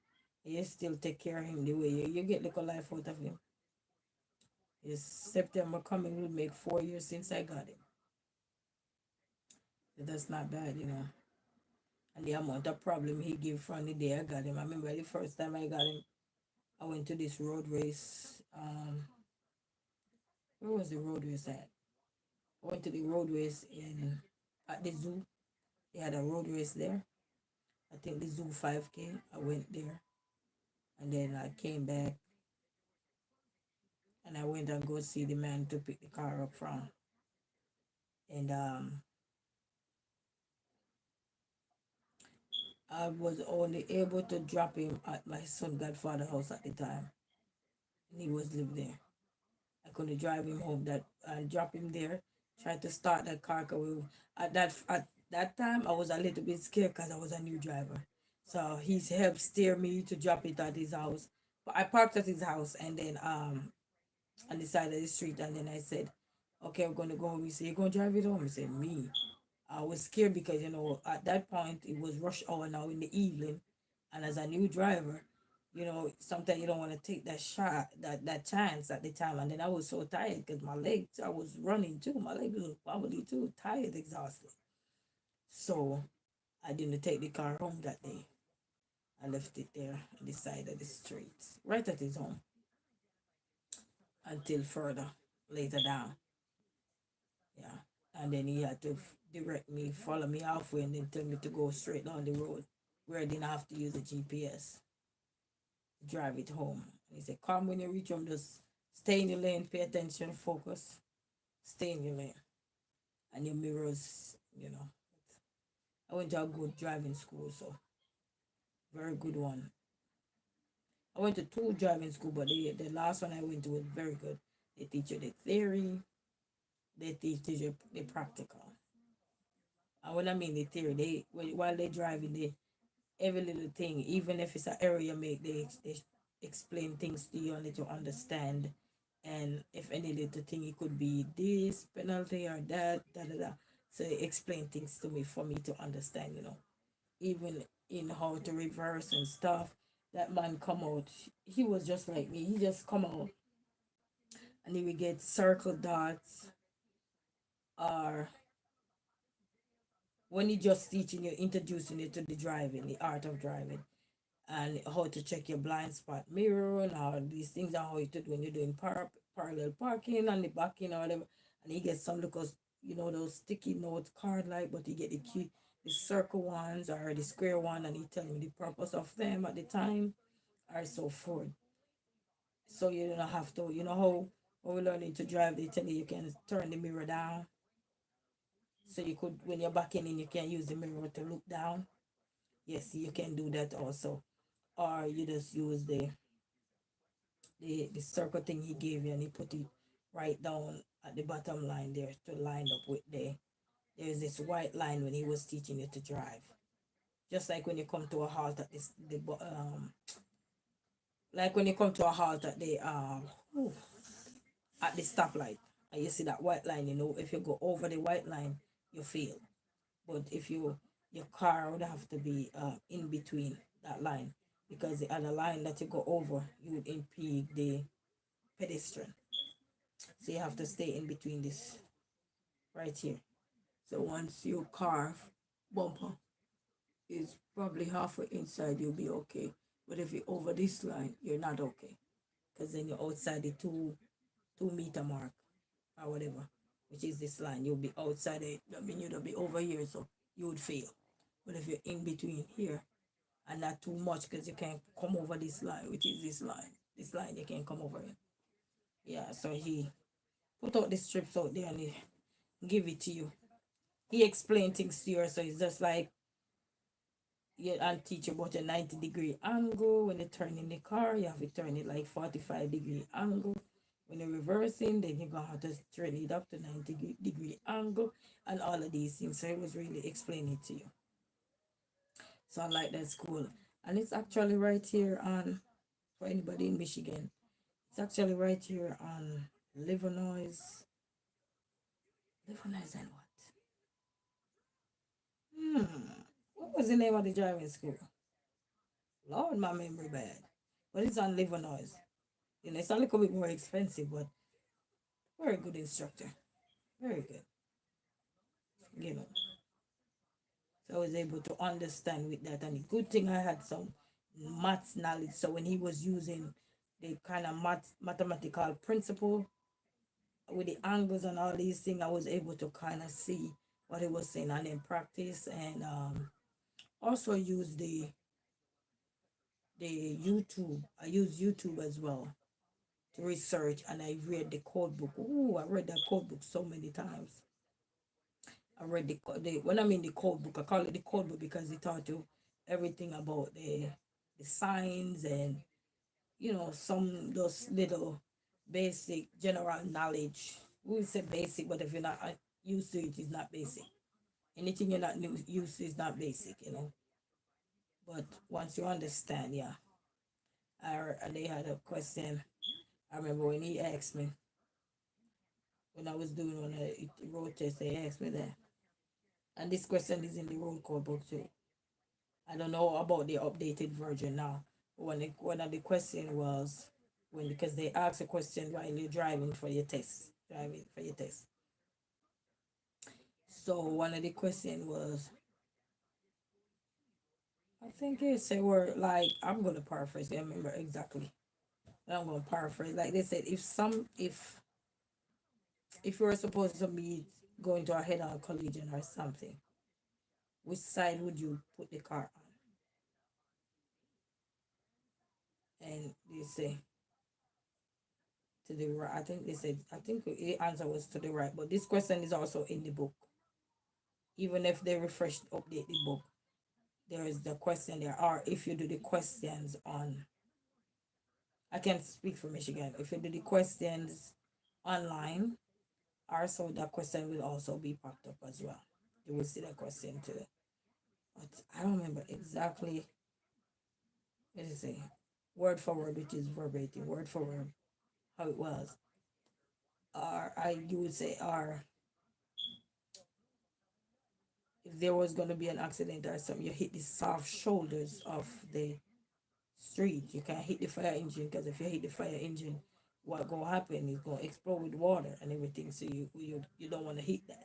Speaker 1: you still take care of him the way you get little life out of him. It's September coming will make 4 years since I got him. So that's not bad. And the amount of problem he gave from the day I got him. I remember the first time I got him, I went to this road race. Where was the road race at? I went to the road race in at the zoo. They had a road race there. I think the zoo 5K. I went there. And then I came back and I went and go see the man to pick the car up from. And I was only able to drop him at my son godfather house at the time, and he was living there. I couldn't drive him home that and drop him there. Tried to start that car 'cause at that time I was a little bit scared because I was a new driver. So he's helped steer me to drop it at his house. But I parked at his house and then on the side of the street, and then I said, "Okay, we're gonna go home." He said, "You're gonna drive it home?" He said, "Me." I was scared because at that point it was rush hour now in the evening, and as a new driver, sometimes you don't want to take that shot, that chance at the time. And then I was so tired because my legs, I was running too. My legs was probably too tired, exhausted. So I didn't take the car home that day. I left it there on the side of the street, right at his home, until further later down. Yeah. And then he had to direct me, follow me halfway, and then tell me to go straight down the road where I didn't have to use the GPS to drive it home. And he said, "Come when you reach home, just stay in your lane, pay attention, focus, stay in your lane. And your mirrors. I went to a good driving school, so very good one. I went to two driving school, but the last one I went to was very good. They teach you the theory, they teach you the practical. And when I mean the theory, while they driving, every little thing, even if it's an error you make, they explain things to you and let you understand. And if any little thing, it could be this penalty or that, da da da. So they explain things to me for me to understand. Even in how to reverse and stuff. That man come out, he was just like me. He just come out and he would get circle dots, or when he just teaching you, introducing you to the driving, the art of driving, and how to check your blind spot mirror and all these things, and how you do it when you're doing parallel parking and the backing or whatever. And he gets some little, those sticky note card like, but he get the key, the circle ones or the square one, and he tell me the purpose of them at the time, or so forth. So you don't have to, how when we're learning to drive, they tell you can turn the mirror down. So you could, when you're backing in, you can use the mirror to look down. Yes, you can do that also. Or you just use the circle thing he gave you, and he put it right down at the bottom line there to line up with there's this white line when he was teaching you to drive. Just like when you come to a halt at like when you come to a halt at the stoplight, and you see that white line, if you go over the white line, you fail. But if your car would have to be in between that line, because the other line that you go over, you would impede the pedestrian. So you have to stay in between this right here. So once your car bumper is probably halfway inside, you'll be okay. But if you're over this line, you're not okay, because then you're outside the 2 meter mark or whatever, which is this line. You'll be outside it. I mean, you'll be over here, so you would fail. But if you're in between here and not too much, because you can't come over this line, which is this line. This line you can't come over it. Yeah, so he put out the strips out there and he give it to you. He explained things to you, so it's just like, yeah, and teach you about a 90-degree angle. When you turn in the car, you have to turn it like 45-degree angle. When you're reversing, then you're gonna have to turn it up to 90-degree angle, and all of these things. So it was really explaining to you. So I like that school. And it's actually right here on, for anybody in Michigan, it's actually right here on Livernois. Livernois and what? What was the name of the driving school? Lord, my memory bad. But it's on Livernois. It's a little bit more expensive, but very good instructor. Very good. You know. So I was able to understand with that. And the good thing, I had some maths knowledge. So when he was using the kind of mathematical principle with the angles and all these things, I was able to kind of see what he was saying and then practice, and also use the YouTube. I use YouTube as well to research, and I read the code book. Oh, I read that code book so many times. I read the when I mean the code book, I call it the code book because it taught you everything about the signs, and some those little basic general knowledge. We would say basic, but if you're not used to it, it's not basic. Anything you're not used to is not basic. But once you understand, yeah. They had a question. I remember when he asked me, when I was doing one of the road tests, they asked me that. And this question is in the roll call book too. I don't know about the updated version now. One of the question was when because they asked a question while you're driving for your test, driving for your test. So one of the question was, I think they say were like I'm gonna paraphrase. I remember exactly. I'm gonna paraphrase. Like they said, if you were supposed to be going to a head-on collision or something, which side would you put the car on? And they say to the right. I think they said. I think the answer was to the right. But this question is also in the book. Even if they update the book, there is the question there. Or if you do the questions on, I can't speak for Michigan. If you do the questions online, also that question will also be popped up as well. You will see that question too. But I don't remember exactly what is it, word for word, which is verbatim, word for word, how it was. Or I you would say, or if there was gonna be an accident or something, you hit the soft shoulders of the street. You can't hit the fire engine because if you hit the fire engine, what gonna happen is gonna explode with water and everything. So you don't want to hit that,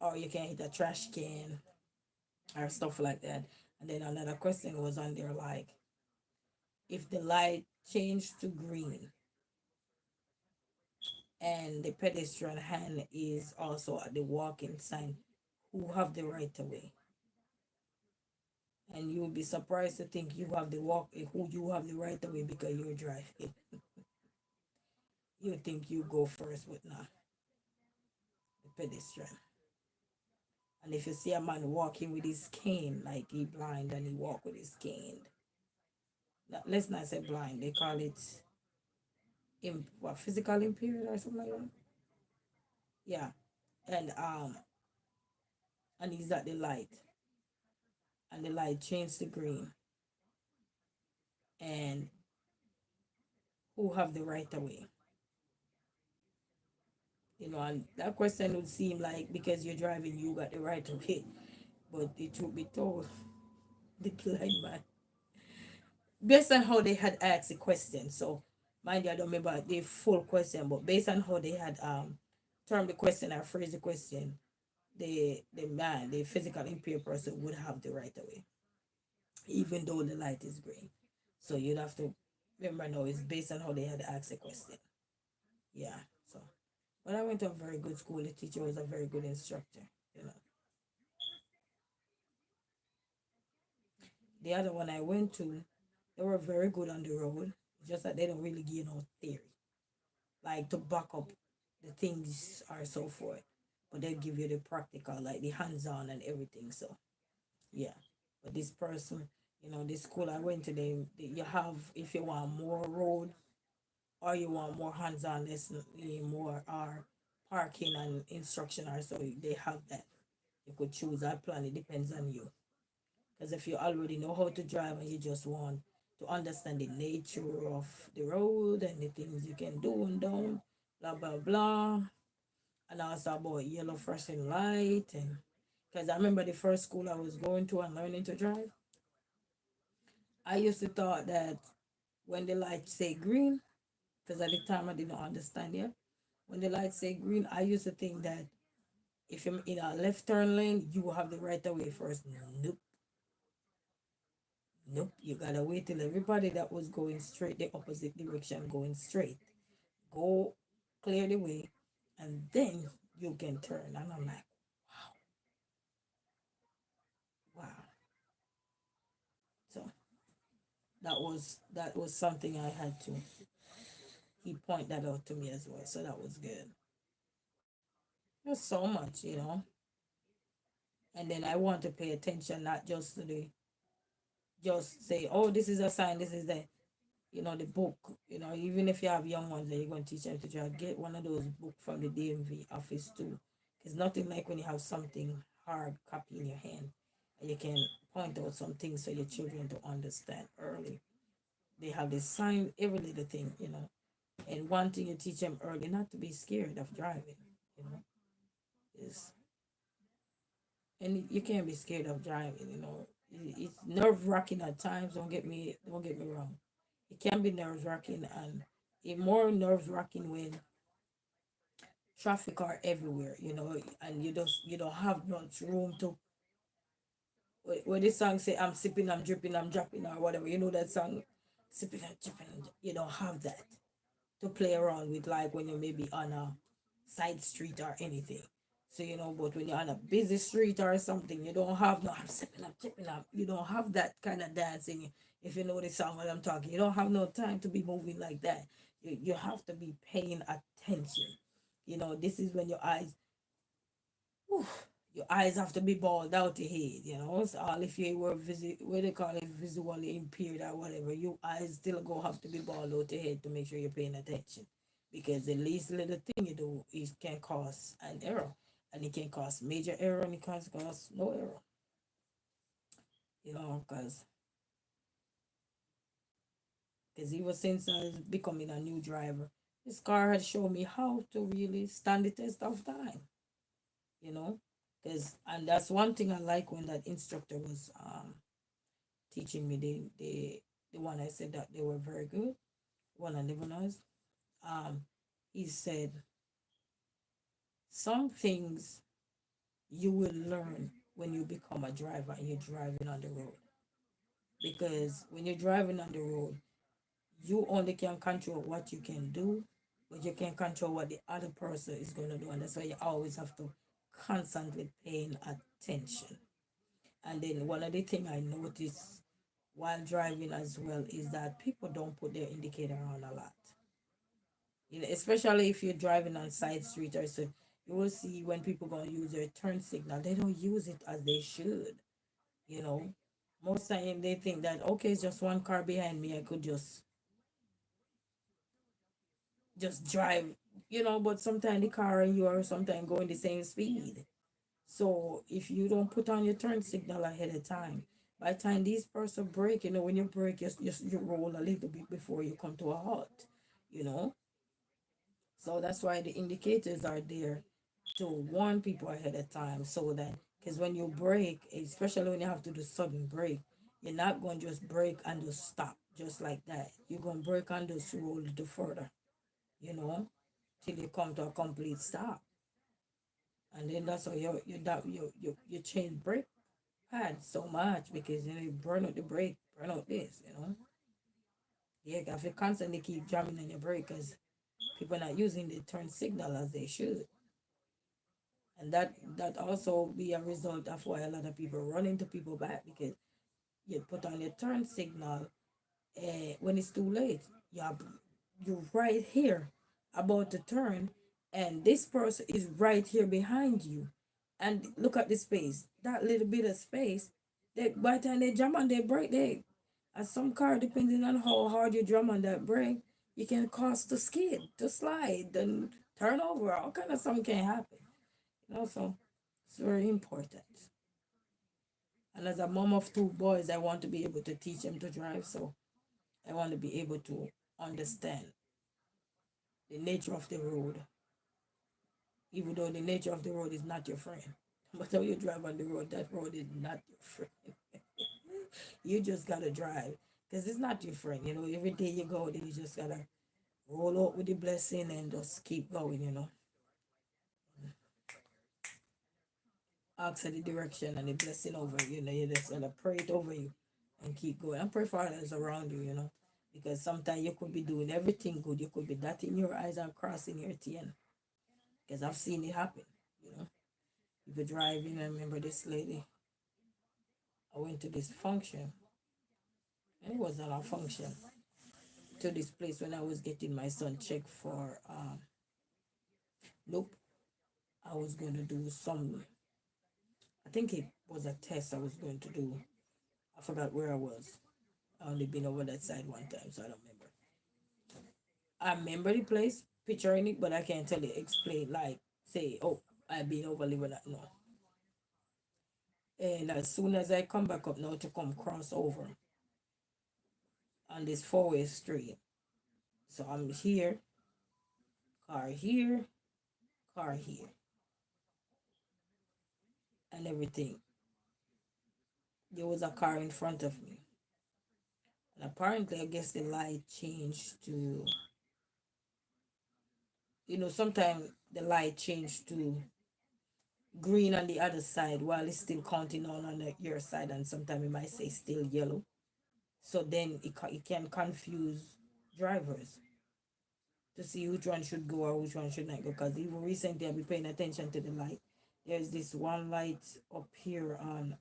Speaker 1: or you can't hit a trash can or stuff like that. And then another question was on there like, if the light changed to green and the pedestrian hand is also at the walking sign, who have the right to way? And you'll be surprised to think you have the walk who you have the right to way because you're driving. You think you go first, but not the pedestrian. And if you see a man walking with his cane, like he blind and he walk with his cane, let's not say blind, they call it what, physical impaired or something like that. Yeah, and and he's at the light, and the light changed to green, and who have the right away? And that question would seem like because you're driving, you got the right away, but the truth be told, the blind man, based on how they had asked the question. So, mind you, I don't remember the full question, but based on how they had termed the question or phrased the question, the physical impaired person would have the right away, even though the light is green. So you'd have to remember now it's based on how they had asked the question. Yeah. So, but I went to a very good school. The teacher was a very good instructor. You know, the other one I went to, they were very good on the road. Just that they don't really give no theory, like to back up the things or so forth. But they give you the practical, like the hands-on and everything. So yeah. But this person, this school I went to, you have, if you want more road or you want more hands-on lesson, more or parking and instruction or so, they have that. You could choose that plan. It depends on you. Because if you already know how to drive and you just want to understand the nature of the road and the things you can do and don't, blah blah blah, and also about yellow flashing light, and because I remember the first school I was going to and learning to drive, I used to thought that when the light say green, because at the time I didn't understand yet, when the light say green, I used to think that if you're in a left turn lane, you have the right of way first. Nope. Nope, you gotta wait till everybody that was going straight the opposite direction going straight. Go clear the way and then you can turn. And I'm like, wow. So that was something I had to he pointed that out to me as well. So that was good. There's so much. And then I want to pay attention, not just to the just say, oh, this is a sign, this is the book. Even if you have young ones that you're going to teach them to drive, get one of those books from the DMV office too. It's nothing like when you have something hard copy in your hand and you can point out some things for your children to understand early. They have this sign, every little thing. And one thing you teach them early, not to be scared of driving, you know, is, and you can't be scared of driving, you know. It's nerve wracking at times. Don't get me wrong. It can be nerve wracking, and it more nerve wracking when traffic are everywhere, you know, and you don't have much room to. When this song say, "I'm sipping, I'm dripping, I'm dropping," or whatever, you know that song, sipping and dripping. You don't have that to play around with, like when you may be on a side street or anything. So, you know, but when you're on a busy street or something, you don't have no, "I'm sipping up, chipping up." You don't have that kind of dancing. If you know the song what I'm talking, you don't have no time to be moving like that. You have to be paying attention. You know, this is when your eyes, whew, your eyes have to be balled out your head, you know. So all if you were what they call it, visually impaired or whatever, your eyes still go have to be balled out your head to make sure you're paying attention. Because the least little thing you do is can cause an error. And it can cause major error and it can cause no error. You know, because even since I was becoming a new driver, this car had shown me how to really stand the test of time, you know. Because and that's one thing I like when that instructor was teaching me, the one I said that they were very good, one I never knows. Um, he said some things you will learn when you become a driver and you're driving on the road. Because when you're driving on the road, you only can control what you can do, but you can control what the other person is going to do. And that's why you always have to constantly paying attention. And then one of the things I noticed while driving as well is that people don't put their indicator on a lot. You know, especially if you're driving on side street or so, you will see when people gonna use their turn signal, they don't use it as they should. You know, most time they think that okay, it's just one car behind me, I could just drive. You know, but sometimes the car and you are sometimes going the same speed. So if you don't put on your turn signal ahead of time, by the time these person brake, you know, when you brake, you roll a little bit before you come to a halt. You know, so that's why the indicators are there to warn people ahead of time, so that because when you brake, especially when you have to do sudden brake, you're not going to just brake and just stop just like that. You're going to brake and just roll a little further, you know, till you come to a complete stop. And then that's how you change brake pads so much, because you know you burn out the brake, burn out this, you know. Yeah, if you constantly keep jamming on your brake because people are not using the turn signal as they should. And that also be a result of why a lot of people run into people back, because you put on your turn signal when it's too late. You're right here about to turn, and this person is right here behind you. And look at the space, that little bit of space. They, by the time they jump on their brake, they, as some car, depending on how hard you drum on that brake, you can cause to skid, to slide, and turn over. All kind of something can happen. You know, so it's very important. And as a mom of two boys, I want to be able to teach them to drive. So I want to be able to understand the nature of the road, even though the nature of the road is not your friend. But how you drive on the road, that road is not your friend. You just gotta drive because it's not your friend. You know, every day you go there, you just gotta roll out with the blessing and just keep going. You know, ask for the direction and the blessing over you. You know, you just gotta pray it over you and keep going and pray for others around you. You know, because sometimes you could be doing everything good, you could be dotting your eyes and crossing your T. Because I've seen it happen. You know, you be driving. I remember this lady. I went to this function, and it wasn't a function. To this place when I was getting my son checked for. Nope, I was going to do some. I think it was a test I was going to do. I forgot where I was. I only been over that side one time, so I don't remember. I remember the place, picturing it, but I can't tell you, explain, like, say, oh, I've been over living that. No. And as soon as I come back up now to come cross over on this four-way street, so I'm here. car here, car here, and everything. There was a car in front of me. And apparently, I guess the light changed to, sometimes the light changed to green on the other side while it's still counting on your side, and sometimes it might say still yellow. So then it can confuse drivers to see which one should go or which one should not go. Because even recently, I've been paying attention to the light. There's this one light up here on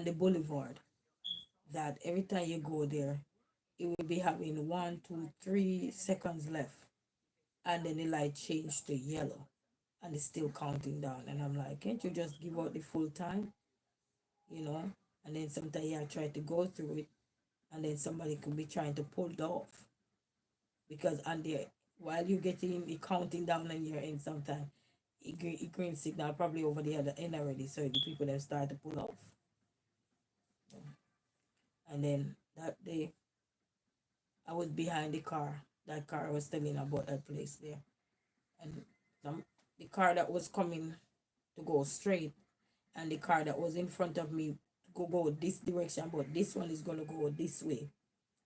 Speaker 1: the boulevard that every time you go there, it will be having 1, 2, 3 seconds left, and then the light changed to yellow, and it's still counting down. And I'm like, can't you just give out the full time, you know? And then sometimes I try to go through it, and then somebody could be trying to pull it off because on there, while you getting the counting down on your end, sometimes it green signal probably over the other end already, so the people then start to pull off. And then that day, I was behind the car. That car I was telling about that place there, and some the car that was coming to go straight, and the car that was in front of me to go this direction, but this one is gonna go this way,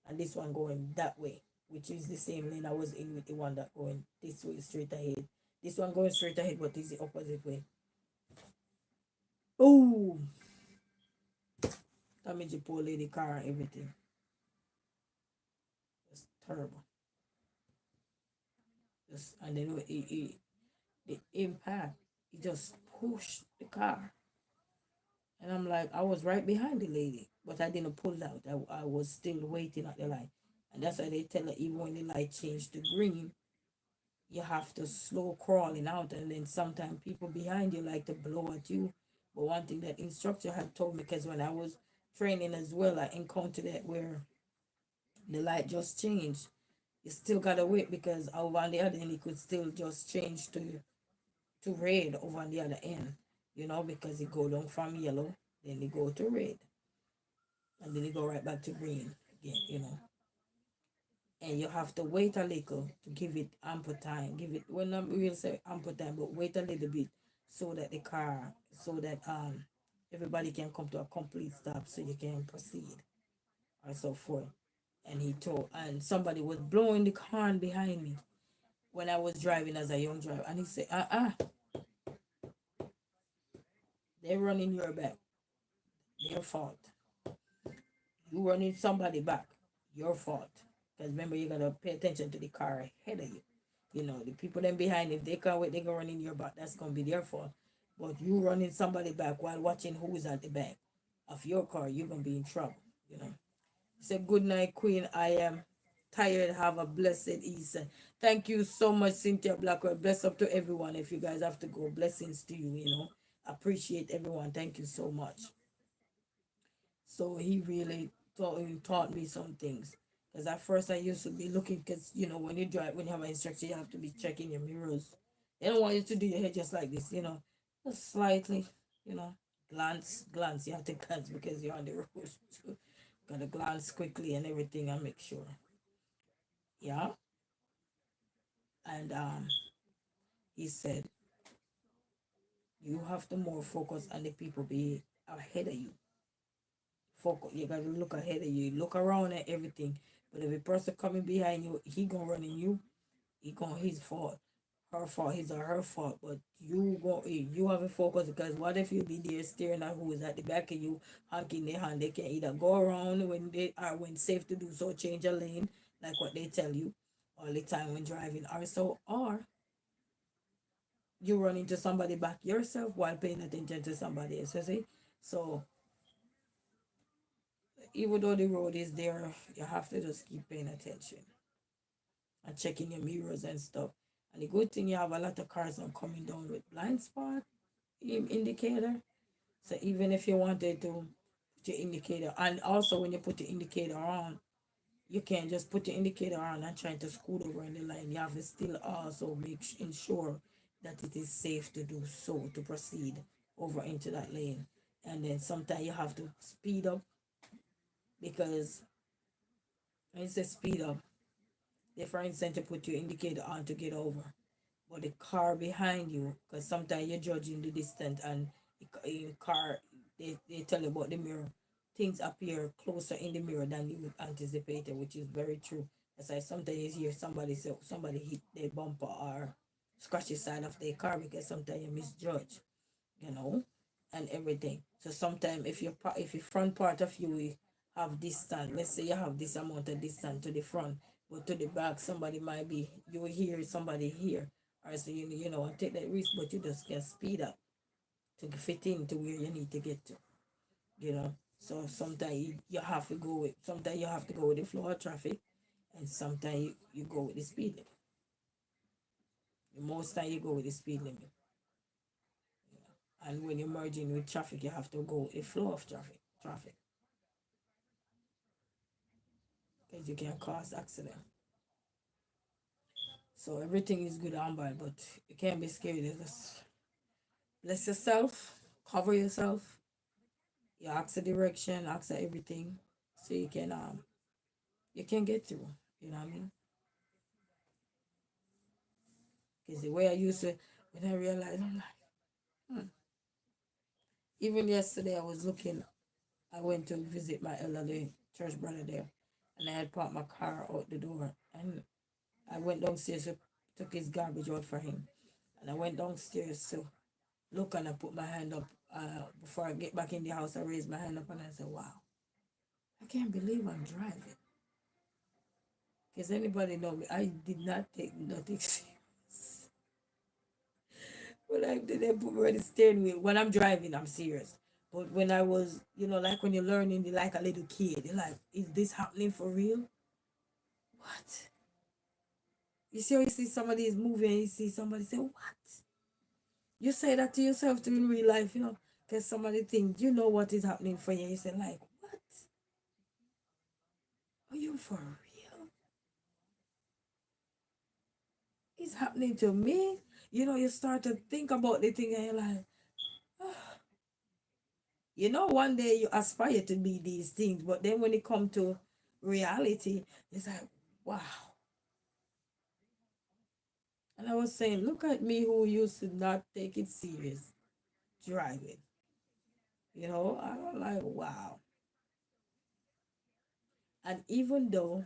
Speaker 1: and this one going that way, which is the same lane I was in with the one that going this way straight ahead. This one going straight ahead, but is the opposite way. Oh, damage the poor lady car and everything. It's terrible. Just and then the impact, it just pushed the car. And I'm like, I was right behind the lady, but I didn't pull out. I was still waiting at the light. And that's why they tell her even when the light changed to green, you have to slow crawling out. And then sometimes people behind you like to blow at you. But one thing that instructor had told me, because when I was training as well, I encountered that where the light just changed. You still gotta wait because over on the other end, it could still just change to red over on the other end, because it go down from yellow, then it go to red, and then it go right back to green again. And you have to wait a little to give it ample time. Give it, well, not really say ample time, but wait a little bit so that everybody can come to a complete stop so you can proceed or so forth. And he told, and somebody was blowing the horn behind me when I was driving as a young driver, and he said, they're running your back, their fault. You running somebody back, your fault. Because remember, you gotta pay attention to the car ahead of you. The people then behind, if they can't wait, they can run in your back. That's gonna be their fault. But you running somebody back while watching who's at the back of your car, you're gonna be in trouble. Say good night, Queen. I am tired. Have a blessed Easter. Thank you so much, Cynthia Blackwell. Bless up to everyone. If you guys have to go, blessings to you. Appreciate everyone. Thank you so much. So he really taught me some things. Because at first I used to be looking, because when you drive, when you have an instructor, you have to be checking your mirrors. They don't want you to do your hair just like this, just slightly, you know, glance. You have to glance because you're on the road. So gotta glance quickly and everything and make sure. Yeah. And he said you have to more focus on the people be ahead of you. Focus. You gotta look ahead of you. Look around at everything. But if a person coming behind you, he gonna run in you. He gonna his fault, her fault, his or her fault. But you have a focus, because what if you be there staring at who is at the back of you, honking their hand? They can either go around when they are when safe to do so, change a lane, like what they tell you all the time when driving, or you run into somebody back yourself while paying attention to somebody else. You see, so even though the road is there, you have to just keep paying attention and checking your mirrors and stuff. And the good thing, you have a lot of cars now coming down with blind spot indicator. So even if you wanted to put your indicator, and also when you put the indicator on, you can't just put the indicator on and try to scoot over in the line. You have to still also ensure that it is safe to do so, to proceed over into that lane. And then sometimes you have to speed up, because when you say speed up, They, for instance, to put your indicator on to get over. But the car behind you, because sometimes you're judging the distance and in car, they tell you about the mirror. Things appear closer in the mirror than you anticipated, which is very true. As I sometimes you hear somebody say somebody hit their bumper or scratch the side of their car because sometimes you misjudge, you know, and everything. So sometimes if your front part of you have distance, let's say you have this amount of distance to the front, but to the back somebody might be you hear somebody here, or so you know take that risk, but you just can speed up to fit in to where you need to get to, you know. So sometimes you have to go with sometimes you have to go with the flow of traffic, and sometimes you go with the speed limit. Most time you go with the speed limit. And when you're merging with traffic, you have to go with the flow of traffic, because you can cause accident. So everything is good and bad, but you can't be scared. You just bless yourself, cover yourself, you ask the direction, ask the everything, so you can get through. You know what I mean? Because the way I used to, when I realized, I'm like, hmm. Even yesterday, I was looking. I went to visit my elderly church brother there, and I had parked my car out the door, and I went downstairs to took his garbage out for him, and I went downstairs to look, and I put my hand up. Before I get back in the house, I raised my hand up and I said, "Wow, I can't believe I'm driving." Because anybody know me, I did not take nothing serious. When I did, they put me on the steering wheel. When I'm driving, I'm serious. But when I was, like when you're learning, you're like a little kid. You're like, is this happening for real? What? You see how you see somebody is moving and you see somebody say, what? You say that to yourself too in real life, because somebody think you know what is happening for you. You say, like, what? Are you for real? It's happening to me? You start to think about the thing and you're like, one day you aspire to be these things, but then when it come to reality, it's like, wow. And I was saying, look at me who used to not take it serious driving. I was like, wow. And even though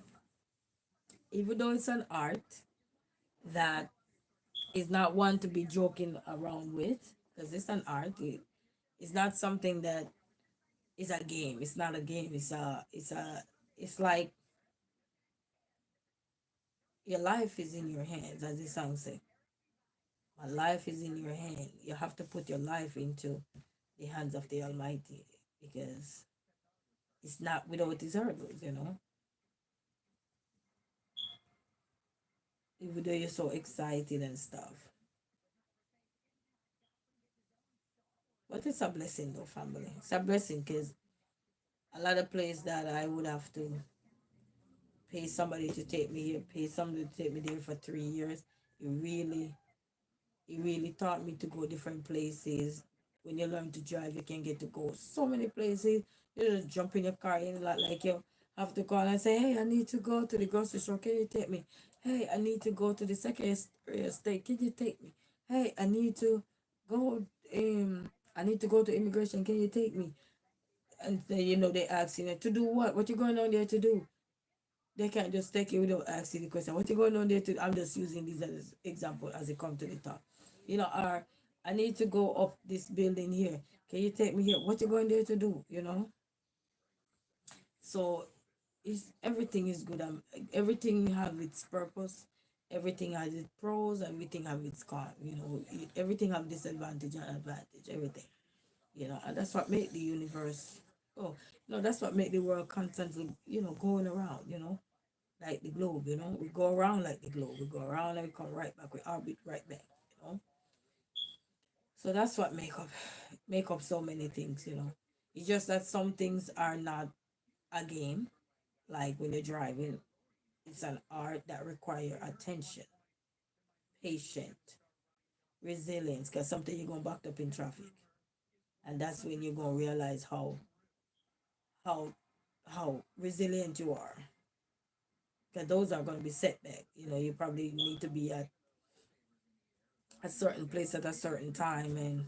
Speaker 1: it's an art that is not one to be joking around with, because it's an art, it's not something that is a game. It's not a game. It's like your life is in your hands, as the song says. My life is in your hand. You have to put your life into the hands of the Almighty, because it's not without His hurdles. Even though you're so excited and stuff. But it's a blessing, though, family. It's a blessing because a lot of places that I would have to pay somebody to take me here, pay somebody to take me there for 3 years, it really It really taught me to go different places. When you learn to drive, you can get to go so many places. You just jump in your car and like you have to call and say, hey, I need to go to the grocery store. Can you take me? Hey, I need to go to the Secretary of State. Can you take me? Hey, go I need to go to immigration. Can you take me? And then they ask to do what? What you going on there to do? They can't just take you without asking the question. What you going on there to? I'm just using this as example as it come to the top. Or I need to go up this building here. Can you take me here? What you going there to do? So it's everything is good. Everything have its purpose. Everything has its pros. Everything have its con. Everything have disadvantage and advantage. Everything. And that's what make the universe. Oh, that's what make the world constantly, going around. Like the globe, we go around like the globe. We go around and we come right back. We orbit right back, you know. So that's what make up so many things. It's just that some things are not a game. Like when you're driving, it's an art that require attention, patience, resilience. Because something you're going backed up in traffic, and that's when you're gonna realize how how resilient you are. because those are going to be setback. You know, you probably need to be at a certain place at a certain time, and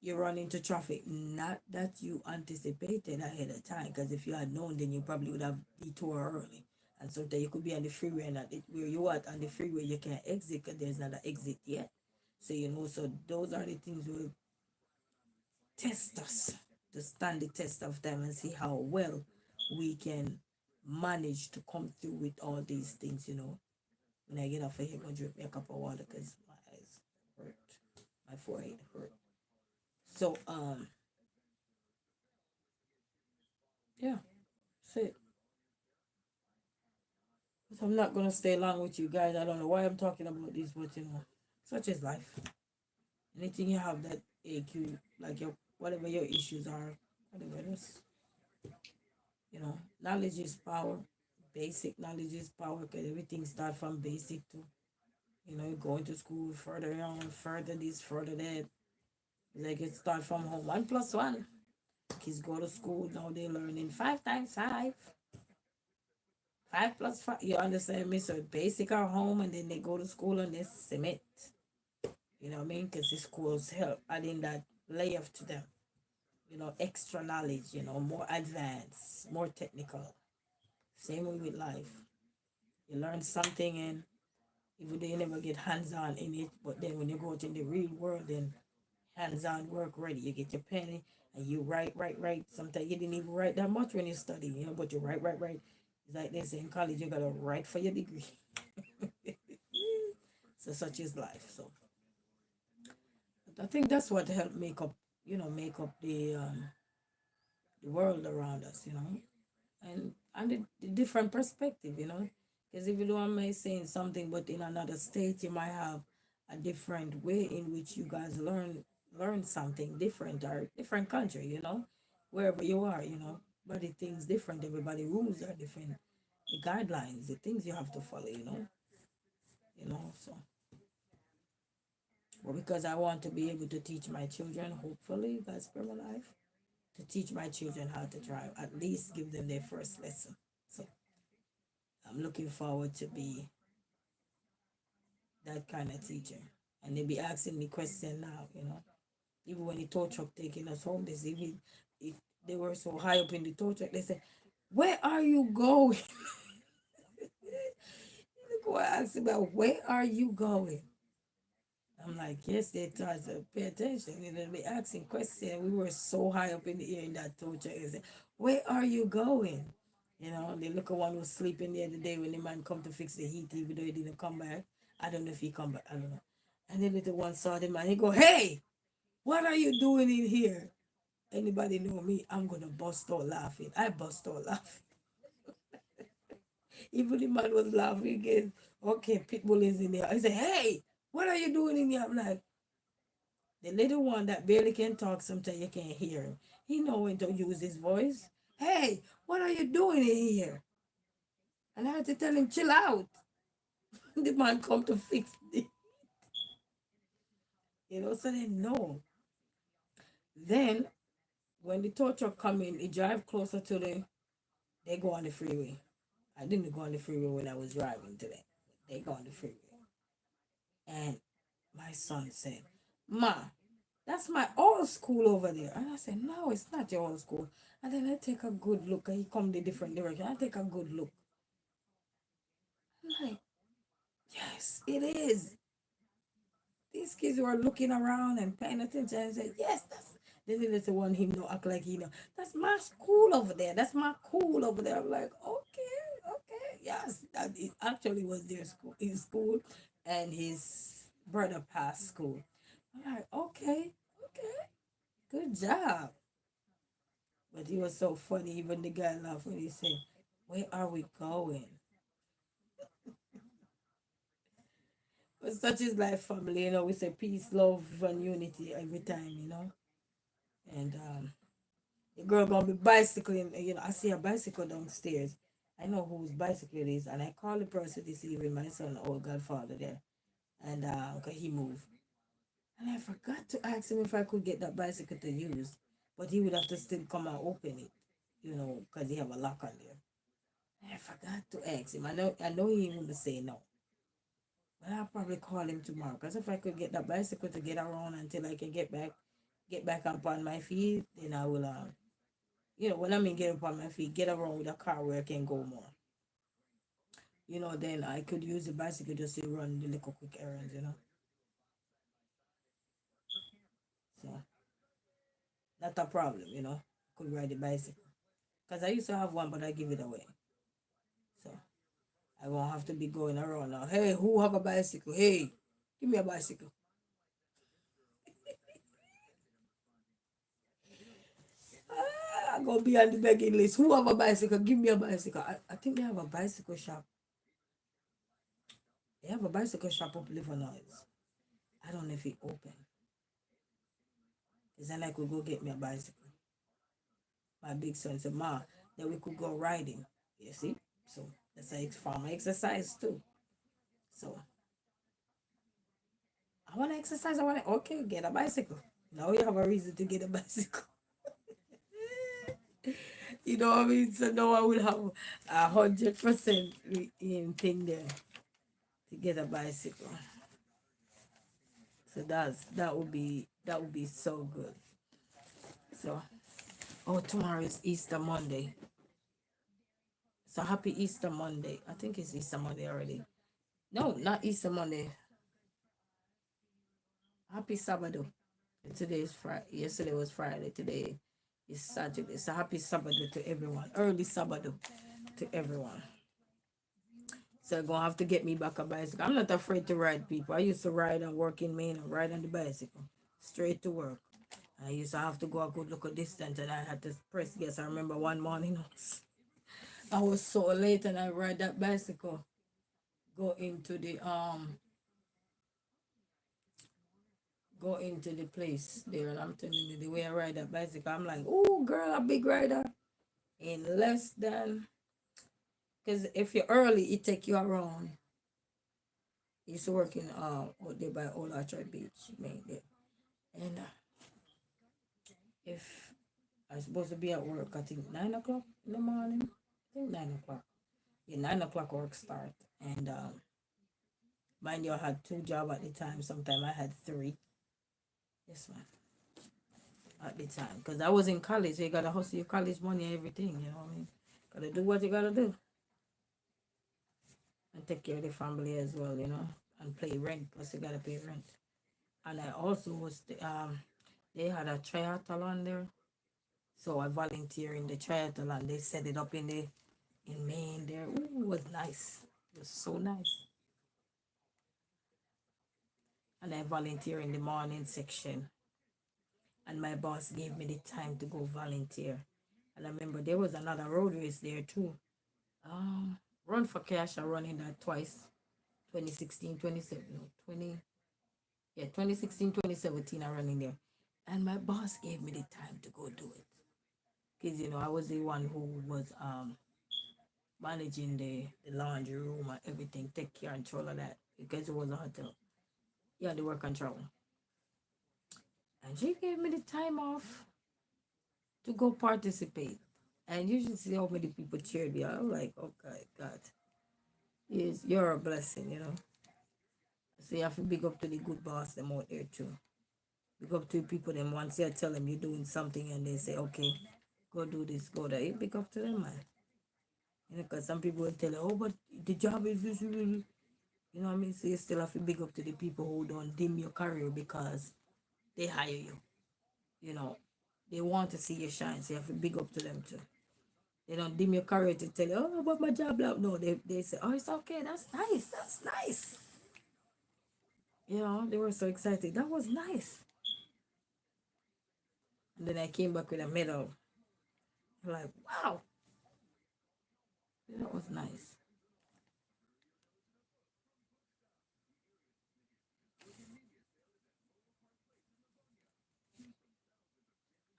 Speaker 1: you run into traffic. Not that you anticipated ahead of time, because if you had known, then you probably would have detoured early. And sometimes you could be on the freeway, and where you are on the freeway, you can't exit because there's not an exit yet. So you know, so those are the things will test us, to stand the test of time and see how well we can manage to come through with all these things. You know, when I get off of here, I'm gonna drink me a cup of water because my eyes hurt, my forehead hurt. So yeah, that's it. But I'm not gonna stay long with you guys. I don't know why I'm talking about this, but you know, such is life. Anything you have that ache you, like your whatever your issues are, whatever it is, you know, knowledge is power. Basic knowledge is power, because everything starts from basic too. You know, going to school, further on, further this, further that. Like it start from home. One plus one. Kids go to school now. They learning five times five. Five plus five. You understand me? So basic are home, and then they go to school and they submit. You know what I mean? Because the schools help adding that layer to them. You know, extra knowledge. You know, more advanced, more technical. Same way with life. You learn something, and even though you never get hands on in it, but then when you go out in the real world, then hands on work ready. You get your pen and you write. Sometimes you didn't even write that much when you study, you know, but you write. It's like they say in college, you gotta write for your degree. So such is life. So I think that's what helped make up the world around us, you know, and the different perspective, you know, because if you do, I may saying something, but in another state, you might have a different way in which you guys learn something different, or different country, you know, wherever you are, you know, but the things different. Everybody rules are different. The guidelines, the things you have to follow, you know. So, well, because I want to be able to teach my children, hopefully, that's for my life, to teach my children how to drive, at least give them their first lesson. So I'm looking forward to be that kind of teacher. And they be asking me questions now, you know. Even when the tow truck taking us home, they say, if they were so high up in the tow truck, they said, "Where are you going?" Go ask about, "Where are you going?" I'm like, yes, they try to pay attention. You know, they asking questions. We were so high up in the air in that tow truck. They said, "Where are you going?" You know, the little one was sleeping the other day when the man come to fix the heat, even though he didn't come back. I don't know if he come back. I don't know. And the little one saw the man. He go, "Hey, what are you doing in here?" Anybody know me? I'm gonna bust out laughing. I bust out laughing. Even the man was laughing again. Okay, Pitbull is in there. I said, "Hey, what are you doing in here?" I'm like, the little one that barely can talk, sometimes you can't hear him. He know when to use his voice. "Hey, what are you doing in here?" And I had to tell him, "Chill out." The man come to fix it. You know, so they know. Then when the tow truck come in, he drive closer to they go on the freeway. I didn't go on the freeway when I was driving today. They go on the freeway. And my son said, "Ma, that's my old school over there." And I said, "No, it's not your old school." And then I take a good look, and he come the different direction. I take a good look. I'm like, yes, it is. These kids were looking around and paying attention and said, "Yes, that's." Then the little one, him know, act like he know. "That's my school over there. That's my cool over there." I'm like, okay, okay. Yes, that it actually was their school, his school, and his brother passed school. I'm like, okay, okay, good job. But he was so funny. Even the guy laughed when he said, "Where are we going?" But such is life, family. You know, we say peace, love, and unity every time, you know. And the girl gonna be bicycling. You know, I see a bicycle downstairs. I know whose bicycle it is, and I call the person this evening, my son, old godfather there, and cause he moved, and I forgot to ask him if I could get that bicycle to use, but he would have to still come and open it, you know, cause he have a lock on there. I forgot to ask him. I know he wouldn't say no. But I'll probably call him tomorrow. Because if I could get that bicycle to get around until I can get back up on my feet, then I will when I mean get up on my feet, get around with a car where I can go more. Then I could use the bicycle just to run the little quick errands. So not a problem. Could ride the bicycle. Because I used to have one, but I give it away. So I won't have to be going around now. Hey, who have a bicycle? Hey, give me a bicycle. I go be on the begging list. Who have a bicycle? Give me a bicycle. I think they have a bicycle shop. They have a bicycle shop up Livernois. I don't know if it open. Cause then I could go get me a bicycle. My big son said, "Ma, then we could go riding." You see? So that's a farm exercise too. So I want to exercise. I want to get a bicycle. Now you have a reason to get a bicycle. You know what I mean? So now I will have 100% in thing there to get a bicycle. So that would be so good. So tomorrow is Easter Monday. So happy Easter Monday. I think it's Easter Monday already. No, not Easter Monday. Happy Sabbath. Today is Friday. Yesterday was Friday. Today is Saturday. So happy Sabbath to everyone. Early Sabbath to everyone. So I'm gonna have to get me back a bicycle. I'm not afraid to ride, people. I used to ride and work in Maine and ride on the bicycle. Straight to work. I used to have to go a good look at distance and I had to press gas. I remember one morning I was so late and I ride that bicycle. Go into the place there, and I'm telling you the way I ride that bicycle, I'm like, oh girl, a big rider. In less than, because if you're early, it take you around. I used to work in out there by Old Orchard Beach, Maine there. And if I was supposed to be at work, I think 9 o'clock in the morning. I think 9 o'clock. Yeah, 9 o'clock work start. And mind you, I had two jobs at the time. Sometimes I had three. Yes, man. At the time, because I was in college, so you gotta hustle your college money and everything. You know what I mean? Gotta do what you gotta do and take care of the family as well. And pay rent. Plus, you gotta pay rent. And I also they had a triathlon there, so I volunteer in the triathlon. They set it up in Maine there. Ooh, it was nice. It was so nice. And I volunteer in the morning section. And my boss gave me the time to go volunteer. And I remember there was another road race there too. Um, Run for Cash. I running that twice. 2016, 27, no, 20, yeah, 2016, 2017, I running there. And my boss gave me the time to go do it. Because, I was the one who was managing the laundry room and everything, take care and control of that. Because it was a hotel. Yeah, the work control. And she gave me the time off to go participate. And you should see how many people cheered me. I was like, okay, God, yes, you're a blessing. So you have to big up to the good boss them out there too. Big up to people them once you tell them you're doing something and they say, okay, go do this, go there. You big up to them, man. Because some people will tell you, oh, but the job is this. You know what I mean? So you still have to big up to the people who don't dim your career because they hire you. You know, they want to see you shine. So you have to big up to them too. They don't dim your career to tell you, oh, but my job, blah. No, they say, oh, it's okay. That's nice. That's nice. They were so excited. That was nice. And then I came back with a medal. I'm like, wow, that was nice.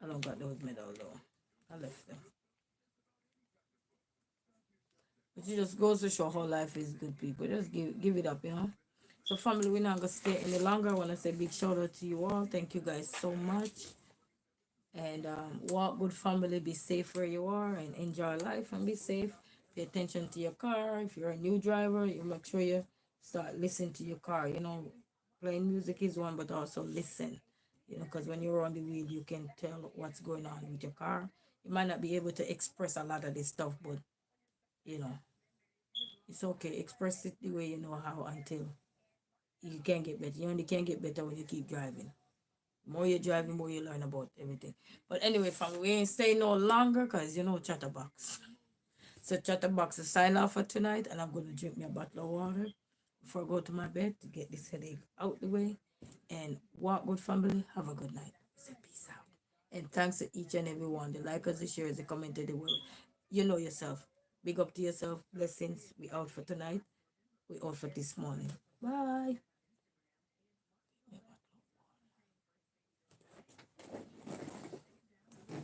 Speaker 1: I don't got those medals though. I left them. But it just goes to show how life is good, people. Just give it up. So family, we're not gonna stay any longer. I wanna say big shout out to you all. Thank you guys so much. And walk good family, be safe where you are and enjoy life and be safe. Pay attention to your car. If you're a new driver, you make sure you start listening to your car. Playing music is one, but also listen. Because when you're on the wheel, you can tell what's going on with your car. You might not be able to express a lot of this stuff, but you know, it's okay. Express it the way you know how until you can get better. You only can get better when you keep driving. More you drive, the more you learn about everything. But anyway, fam, we ain't staying no longer because Chatterbox. So Chatterbox is sign off for tonight, and I'm gonna drink me a bottle of water before I go to my bed to get this headache out the way. And walk good, family. Have a good night. Say peace out. And thanks to each and every one. The likers, the shares, the commented, the word. You know yourself. Big up to yourself. Blessings. We out for tonight. We out for this morning. Bye.